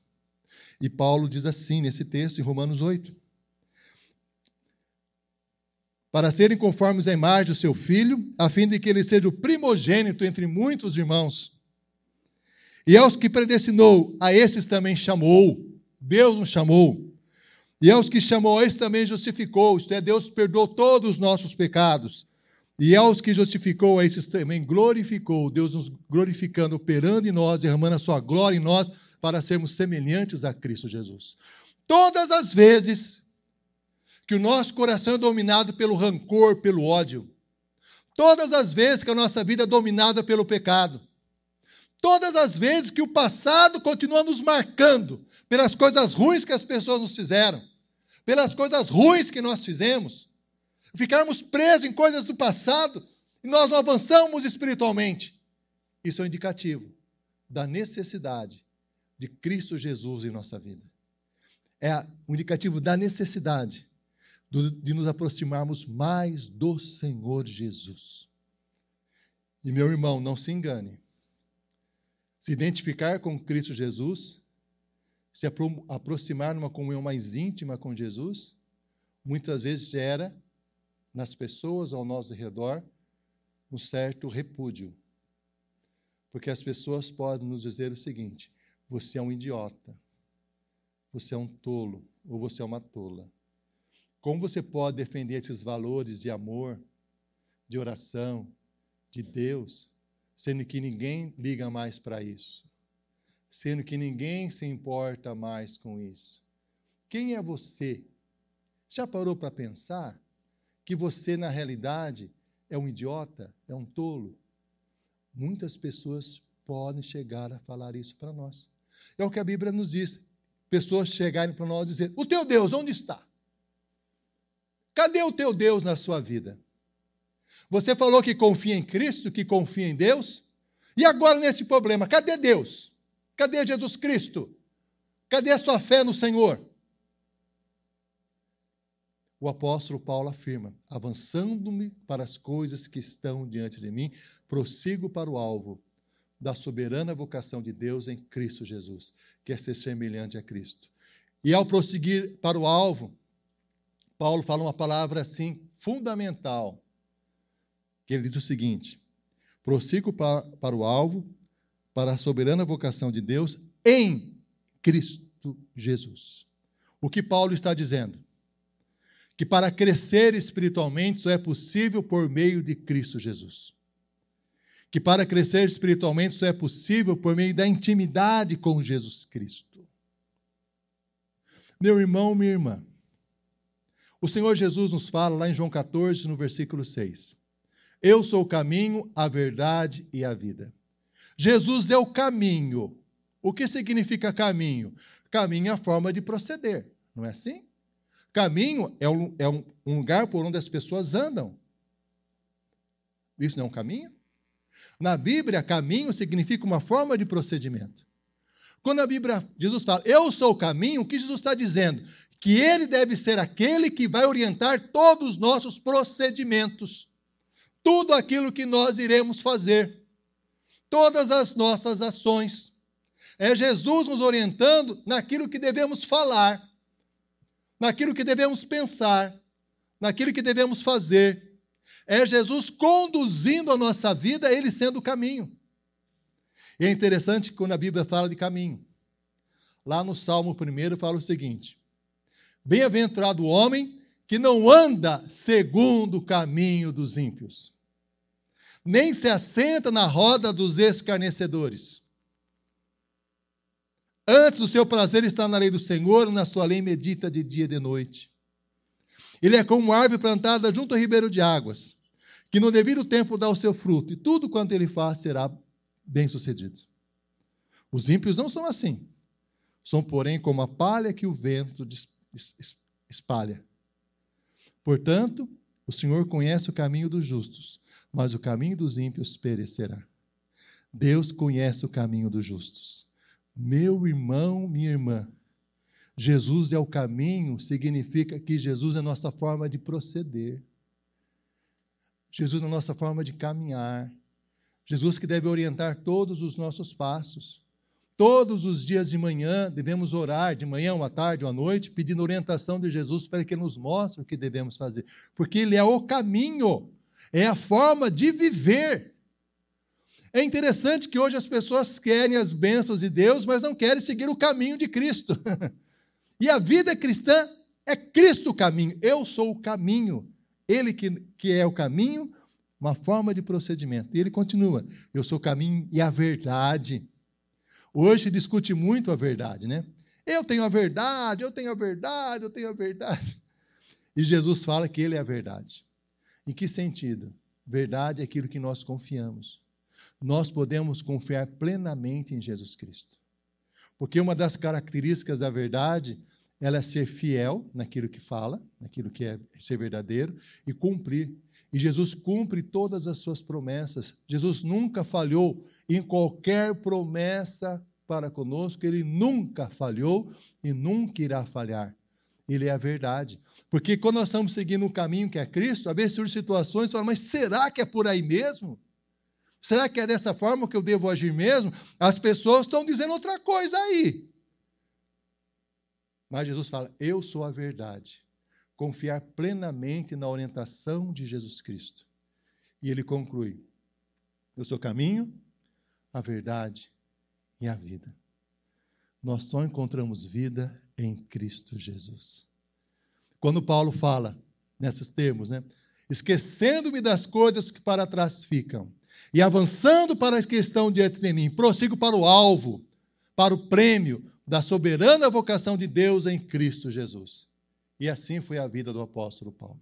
E Paulo diz assim nesse texto, em Romanos 8. Para serem conformes à imagem do seu Filho, a fim de que ele seja o primogênito entre muitos irmãos. E aos que predestinou, a esses também chamou. Deus nos chamou. E aos que chamou, a esses também justificou. Isto é, Deus perdoou todos os nossos pecados. E aos que justificou, a esses também glorificou. Deus nos glorificando, operando em nós, derramando a sua glória em nós, para sermos semelhantes a Cristo Jesus. Todas as vezes que o nosso coração é dominado pelo rancor, pelo ódio, todas as vezes que a nossa vida é dominada pelo pecado, todas as vezes que o passado continua nos marcando pelas coisas ruins que as pessoas nos fizeram, pelas coisas ruins que nós fizemos, ficarmos presos em coisas do passado e nós não avançamos espiritualmente. Isso é um indicativo da necessidade de Cristo Jesus em nossa vida. É um indicativo da necessidade de nos aproximarmos mais do Senhor Jesus. E, meu irmão, não se engane. Se identificar com Cristo Jesus, se aproximar numa comunhão mais íntima com Jesus, muitas vezes gera nas pessoas ao nosso redor um certo repúdio. Porque as pessoas podem nos dizer o seguinte: você é um idiota, você é um tolo, ou você é uma tola. Como você pode defender esses valores de amor, de oração, de Deus, sendo que ninguém liga mais para isso? Sendo que ninguém se importa mais com isso? Quem é você? Já parou para pensar que você, na realidade, é um idiota, é um tolo? Muitas pessoas podem chegar a falar isso para nós. É o que a Bíblia nos diz. Pessoas chegarem para nós e dizer: o teu Deus, onde está? Cadê o teu Deus na sua vida? Você falou que confia em Cristo, que confia em Deus, e agora nesse problema, cadê Deus? Cadê Jesus Cristo? Cadê a sua fé no Senhor? O apóstolo Paulo afirma: avançando-me para as coisas que estão diante de mim, prossigo para o alvo da soberana vocação de Deus em Cristo Jesus, que é ser semelhante a Cristo. E ao prosseguir para o alvo, Paulo fala uma palavra assim fundamental, que ele diz o seguinte: prossigo para o alvo, para a soberana vocação de Deus em Cristo Jesus. O que Paulo está dizendo? Que para crescer espiritualmente só é possível por meio de Cristo Jesus. Que para crescer espiritualmente só é possível por meio da intimidade com Jesus Cristo. Meu irmão, minha irmã, o Senhor Jesus nos fala lá em João 14, no versículo 6. Eu sou o caminho, a verdade e a vida. Jesus é o caminho. O que significa caminho? Caminho é a forma de proceder, não é assim? Caminho é um lugar por onde as pessoas andam. Isso não é um caminho? Na Bíblia, caminho significa uma forma de procedimento. Quando a Bíblia, Jesus fala, eu sou o caminho, o que Jesus está dizendo? Que ele deve ser aquele que vai orientar todos os nossos procedimentos. Tudo aquilo que nós iremos fazer. Todas as nossas ações. É Jesus nos orientando naquilo que devemos falar. naquilo que devemos pensar, naquilo que devemos fazer. É Jesus conduzindo a nossa vida, Ele sendo o caminho. E é interessante que quando a Bíblia fala de caminho, lá no Salmo 1 fala o seguinte: bem-aventurado o homem que não anda segundo o caminho dos ímpios, nem se assenta na roda dos escarnecedores. Antes o seu prazer está na lei do Senhor, na sua lei medita de dia e de noite. Ele é como uma árvore plantada junto ao ribeiro de águas, que no devido tempo dá o seu fruto, e tudo quanto ele faz será bem-sucedido. Os ímpios não são assim. São, porém, como a palha que o vento espalha. Portanto, o Senhor conhece o caminho dos justos, mas o caminho dos ímpios perecerá. Deus conhece o caminho dos justos. Meu irmão, minha irmã, Jesus é o caminho, significa que Jesus é a nossa forma de proceder. Jesus é a nossa forma de caminhar. Jesus que deve orientar todos os nossos passos. Todos os dias de manhã devemos orar, de manhã, uma tarde, uma noite, pedindo orientação de Jesus para que nos mostre o que devemos fazer. Porque Ele é o caminho, é a forma de viver. É interessante que hoje as pessoas querem as bênçãos de Deus, mas não querem seguir o caminho de Cristo. E a vida cristã é Cristo o caminho. Eu sou o caminho. Ele que é o caminho, uma forma de procedimento. E ele continua: eu sou o caminho e a verdade. Hoje se discute muito a verdade, né? Eu tenho a verdade, eu tenho a verdade, eu tenho a verdade. E Jesus fala que Ele é a verdade. Em que sentido? Verdade é aquilo que nós confiamos. Nós podemos confiar plenamente em Jesus Cristo. Porque uma das características da verdade, ela é ser fiel naquilo que fala, naquilo que é ser verdadeiro, e cumprir. E Jesus cumpre todas as suas promessas. Jesus nunca falhou em qualquer promessa para conosco. Ele nunca falhou e nunca irá falhar. Ele é a verdade. Porque quando nós estamos seguindo um caminho que é Cristo, às vezes surgem situações e falam: mas será que é por aí mesmo? Será que é dessa forma que eu devo agir mesmo? As pessoas estão dizendo outra coisa aí. Mas Jesus fala: eu sou a verdade. Confiar plenamente na orientação de Jesus Cristo. E ele conclui: eu sou o caminho, a verdade e a vida. Nós só encontramos vida em Cristo Jesus. Quando Paulo fala nesses termos, né? Esquecendo-me das coisas que para trás ficam e avançando para as que estão diante de mim, prossigo para o alvo, para o prêmio da soberana vocação de Deus em Cristo Jesus. E assim foi a vida do apóstolo Paulo.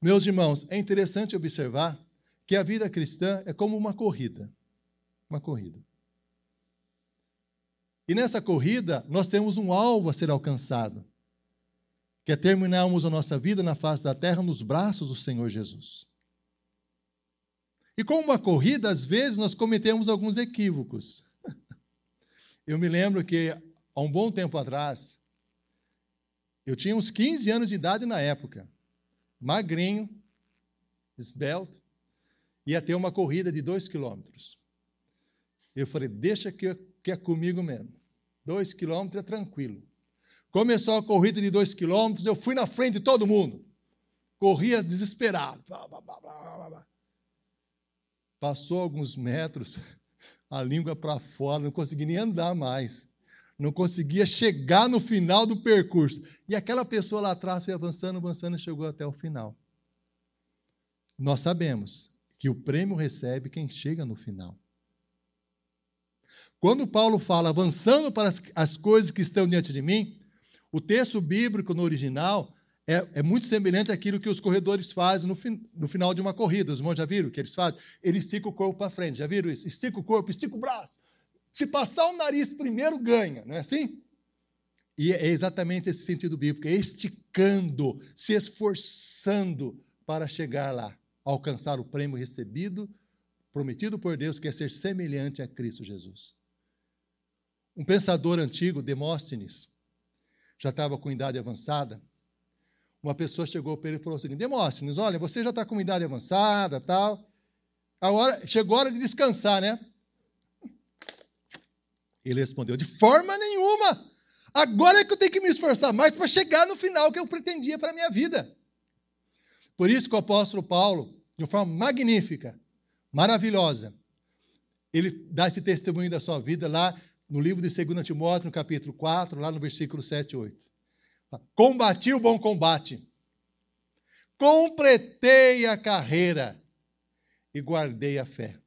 Meus irmãos, é interessante observar que a vida cristã é como uma corrida. Uma corrida. E nessa corrida, nós temos um alvo a ser alcançado, que é terminarmos a nossa vida na face da terra nos braços do Senhor Jesus. E como uma corrida, às vezes nós cometemos alguns equívocos. Eu me lembro que, há um bom tempo atrás, eu tinha uns 15 anos de idade na época, magrinho, esbelto, ia ter uma corrida de 2 quilômetros. Eu falei: deixa que é comigo mesmo. 2 quilômetros é tranquilo. Começou a corrida de 2 quilômetros, eu fui na frente de todo mundo. Corria desesperado. Passou alguns metros, a língua para fora, não consegui nem andar mais. Não conseguia chegar no final do percurso. E aquela pessoa lá atrás foi avançando, avançando e chegou até o final. Nós sabemos que o prêmio recebe quem chega no final. Quando Paulo fala avançando para as coisas que estão diante de mim, o texto bíblico no original é muito semelhante àquilo que os corredores fazem no final de uma corrida. Os irmãos já viram o que eles fazem? Eles esticam o corpo para frente. Já viram isso? Estica o corpo, estica o braço. Se passar o nariz primeiro, ganha. Não é assim? E é exatamente esse sentido bíblico. É esticando, se esforçando para chegar lá, alcançar o prêmio recebido, prometido por Deus, que é ser semelhante a Cristo Jesus. Um pensador antigo, Demóstenes, já estava com idade avançada. Uma pessoa chegou para ele e falou assim: Demóstenes, olha, você já está com idade avançada, tal. Chegou a hora de descansar, né? Ele respondeu: de forma nenhuma. Agora é que eu tenho que me esforçar mais para chegar no final que eu pretendia para a minha vida. Por isso que o apóstolo Paulo, de uma forma magnífica, maravilhosa, ele dá esse testemunho da sua vida lá no livro de 2 Timóteo, no capítulo 4, lá no versículo 7 e 8. Combati o bom combate, completei a carreira e guardei a fé.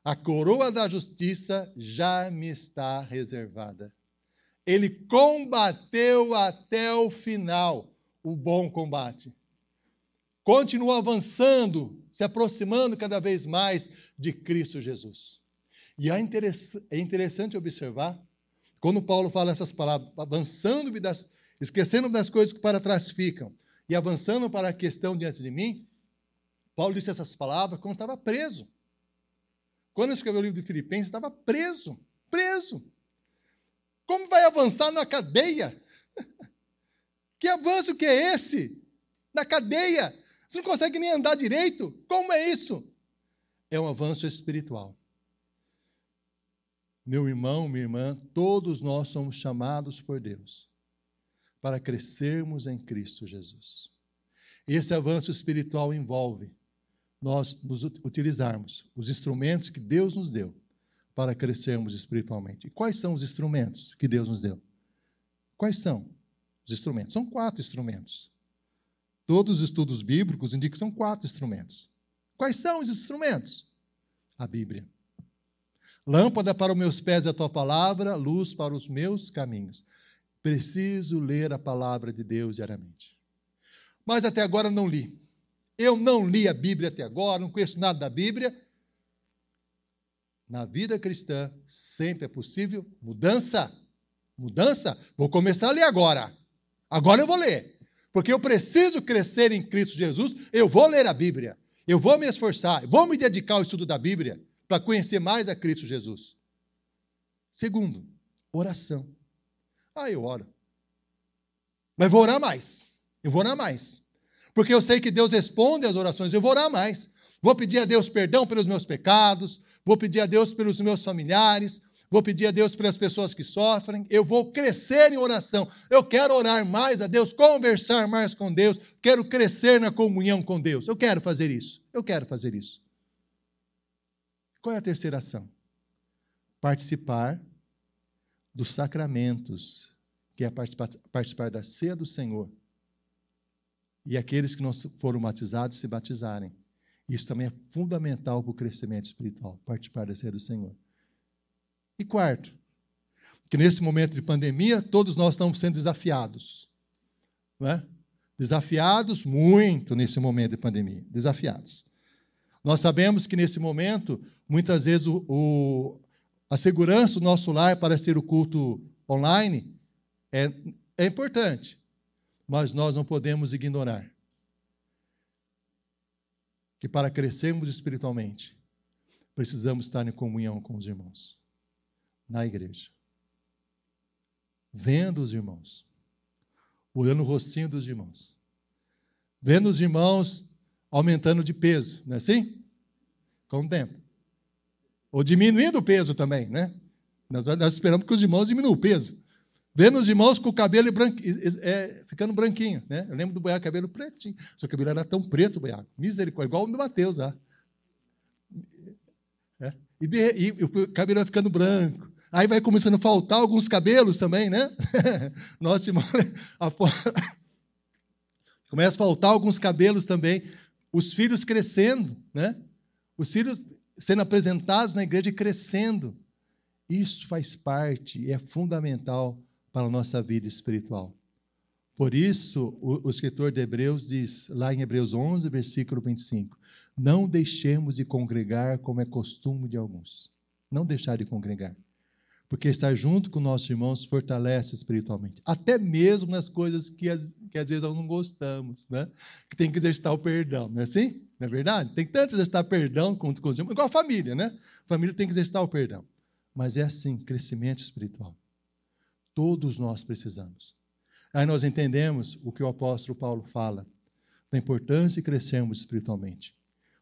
A coroa da justiça já me está reservada. Ele combateu até o final o bom combate. Continua avançando, se aproximando cada vez mais de Cristo Jesus. E é interessante observar, quando Paulo fala essas palavras, esquecendo das coisas que para trás ficam, e avançando para a questão diante de mim, Paulo disse essas palavras quando estava preso. Quando escreveu o livro de Filipenses, estava preso. Como vai avançar na cadeia? Que avanço que é esse? Na cadeia? Você não consegue nem andar direito? Como é isso? É um avanço espiritual. Meu irmão, minha irmã, todos nós somos chamados por Deus para crescermos em Cristo Jesus. Esse avanço espiritual envolve nós nos utilizarmos os instrumentos que Deus nos deu para crescermos espiritualmente. E quais são os instrumentos que Deus nos deu? Quais são os instrumentos? São 4 instrumentos. Todos os estudos bíblicos indicam que são 4 instrumentos. Quais são os instrumentos? A Bíblia. Lâmpada para os meus pés é a tua palavra, luz para os meus caminhos. Preciso ler a palavra de Deus diariamente. Mas até agora não li. Eu não li a Bíblia até agora, não conheço nada da Bíblia. Na vida cristã, sempre é possível mudança. Mudança? Vou começar a ler agora. Agora eu vou ler. Porque eu preciso crescer em Cristo Jesus, eu vou ler a Bíblia. Eu vou me esforçar, vou me dedicar ao estudo da Bíblia para conhecer mais a Cristo Jesus. Segundo, oração. Eu oro. Mas vou orar mais. Eu vou orar mais. Porque eu sei que Deus responde às orações, eu vou orar mais. Vou pedir a Deus perdão pelos meus pecados, vou pedir a Deus pelos meus familiares, vou pedir a Deus pelas pessoas que sofrem, eu vou crescer em oração. Eu quero orar mais a Deus, conversar mais com Deus, quero crescer na comunhão com Deus. Eu quero fazer isso. Qual é a terceira ação? Participar dos sacramentos, que é participar da ceia do Senhor. E aqueles que não foram batizados, se batizarem. Isso também é fundamental para o crescimento espiritual, participar da ceia do Senhor. E quarto, que nesse momento de pandemia, todos nós estamos sendo desafiados. Não é? Desafiados muito nesse momento de pandemia. Desafiados. Nós sabemos que nesse momento, muitas vezes, a segurança do nosso lar para ser o culto online é importante. Mas nós não podemos ignorar que para crescermos espiritualmente, precisamos estar em comunhão com os irmãos, na igreja, vendo os irmãos, olhando o rostinho dos irmãos, vendo os irmãos aumentando de peso, não é assim? Com o tempo. Ou diminuindo o peso também, né? Nós esperamos que os irmãos diminuam o peso. Vendo os irmãos com o cabelo ficando branquinho, né? Eu lembro do Boiaco, cabelo pretinho. Seu cabelo era tão preto, Boiaco. Misericórdia, igual o do Mateus lá. E o cabelo vai ficando branco. Aí vai começando a faltar alguns cabelos também, né? Nossa, irmão, começa a faltar alguns cabelos também. Os filhos crescendo, né? Os filhos sendo apresentados na igreja e crescendo. Isso faz parte e é fundamental para a nossa vida espiritual. Por isso, o escritor de Hebreus diz, lá em Hebreus 11, versículo 25, não deixemos de congregar como é costume de alguns. Não deixar de congregar. Porque estar junto com nossos irmãos fortalece espiritualmente. Até mesmo nas coisas que às vezes nós não gostamos, né? Que tem que exercitar o perdão, não é assim? Não é verdade? Tem tanto exercitar perdão com os irmãos, igual a família, né? A família tem que exercitar o perdão. Mas é assim, crescimento espiritual. Todos nós precisamos. Aí nós entendemos o que o apóstolo Paulo fala, da importância de crescermos espiritualmente.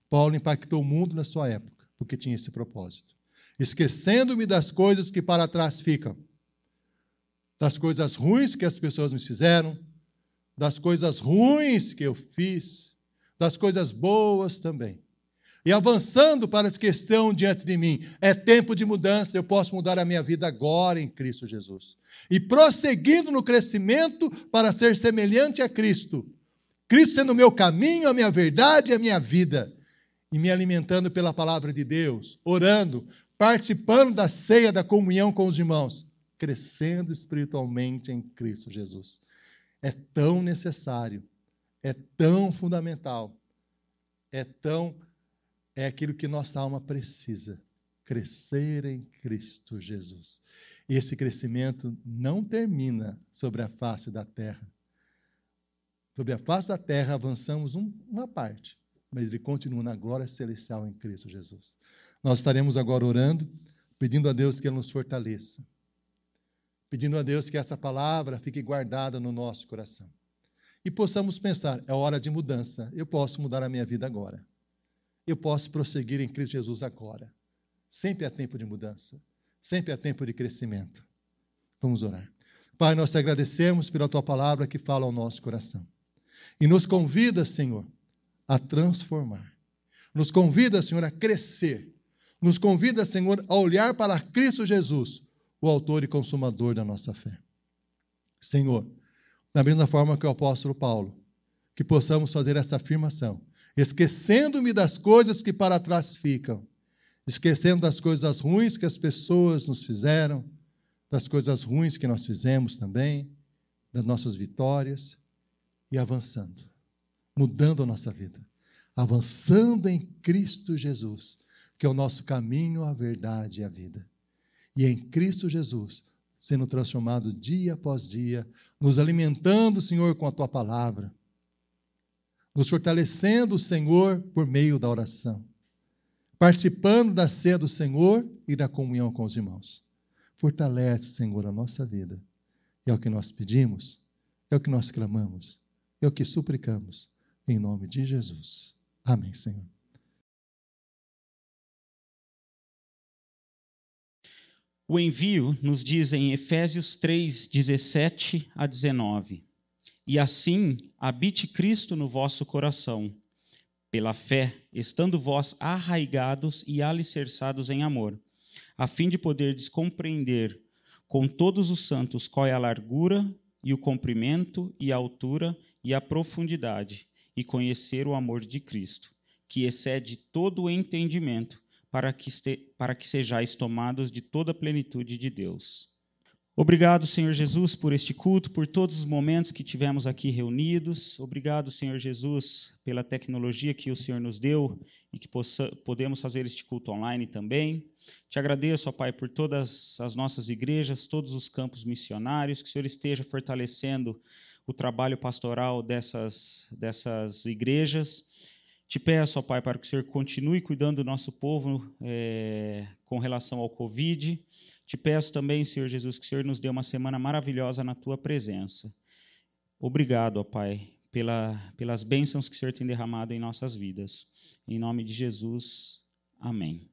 Paulo impactou o mundo na sua época, porque tinha esse propósito. Esquecendo-me das coisas que para trás ficam, das coisas ruins que as pessoas me fizeram, das coisas ruins que eu fiz, das coisas boas também. E avançando para essa questão diante de mim, é tempo de mudança, eu posso mudar a minha vida agora em Cristo Jesus. E prosseguindo no crescimento para ser semelhante a Cristo. Cristo sendo o meu caminho, a minha verdade e a minha vida. E me alimentando pela palavra de Deus, orando, participando da ceia, da comunhão com os irmãos, crescendo espiritualmente em Cristo Jesus. É tão necessário, é tão fundamental, é aquilo que nossa alma precisa, crescer em Cristo Jesus. E esse crescimento não termina sobre a face da terra. Sobre a face da terra avançamos uma parte, mas ele continua na glória celestial em Cristo Jesus. Nós estaremos agora orando, pedindo a Deus que Ele nos fortaleça, pedindo a Deus que essa palavra fique guardada no nosso coração. E possamos pensar, é hora de mudança, eu posso mudar a minha vida agora. Eu posso prosseguir em Cristo Jesus agora. Sempre há tempo de mudança, sempre há tempo de crescimento. Vamos orar. Pai, nós te agradecemos pela Tua palavra que fala ao nosso coração. E nos convida, Senhor, a transformar. Nos convida, Senhor, a crescer. Nos convida, Senhor, a olhar para Cristo Jesus, o autor e consumador da nossa fé. Senhor, da mesma forma que o apóstolo Paulo, que possamos fazer essa afirmação, esquecendo-me das coisas que para trás ficam, esquecendo das coisas ruins que as pessoas nos fizeram, das coisas ruins que nós fizemos também, das nossas vitórias, e avançando, mudando a nossa vida, avançando em Cristo Jesus, que é o nosso caminho, a verdade e a vida. E em Cristo Jesus, sendo transformado dia após dia, nos alimentando, Senhor, com a Tua palavra, nos fortalecendo, Senhor, por meio da oração, participando da ceia do Senhor e da comunhão com os irmãos. Fortalece, Senhor, a nossa vida. É o que nós pedimos, é o que nós clamamos, é o que suplicamos, em nome de Jesus. Amém, Senhor. O envio nos diz em Efésios 3, 17 a 19. E assim habite Cristo no vosso coração, pela fé, estando vós arraigados e alicerçados em amor, a fim de poderdes compreender com todos os santos qual é a largura e o comprimento e a altura e a profundidade, e conhecer o amor de Cristo, que excede todo o entendimento, para que sejais tomados de toda a plenitude de Deus. Obrigado, Senhor Jesus, por este culto, por todos os momentos que tivemos aqui reunidos. Obrigado, Senhor Jesus, pela tecnologia que o Senhor nos deu e que podemos fazer este culto online também. Te agradeço, ó Pai, por todas as nossas igrejas, todos os campos missionários, que o Senhor esteja fortalecendo o trabalho pastoral dessas igrejas. Te peço, ó Pai, para que o Senhor continue cuidando do nosso povo com relação ao Covid. Te peço também, Senhor Jesus, que o Senhor nos dê uma semana maravilhosa na Tua presença. Obrigado, ó Pai, pelas bênçãos que o Senhor tem derramado em nossas vidas. Em nome de Jesus, amém.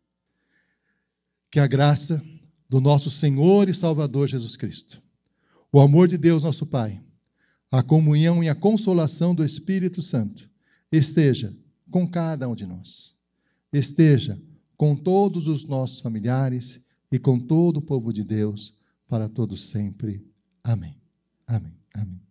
Que a graça do nosso Senhor e Salvador Jesus Cristo, o amor de Deus, nosso Pai, a comunhão e a consolação do Espírito Santo esteja com cada um de nós. Esteja com todos os nossos familiares e com todo o povo de Deus, para todos sempre. Amém. Amém. Amém.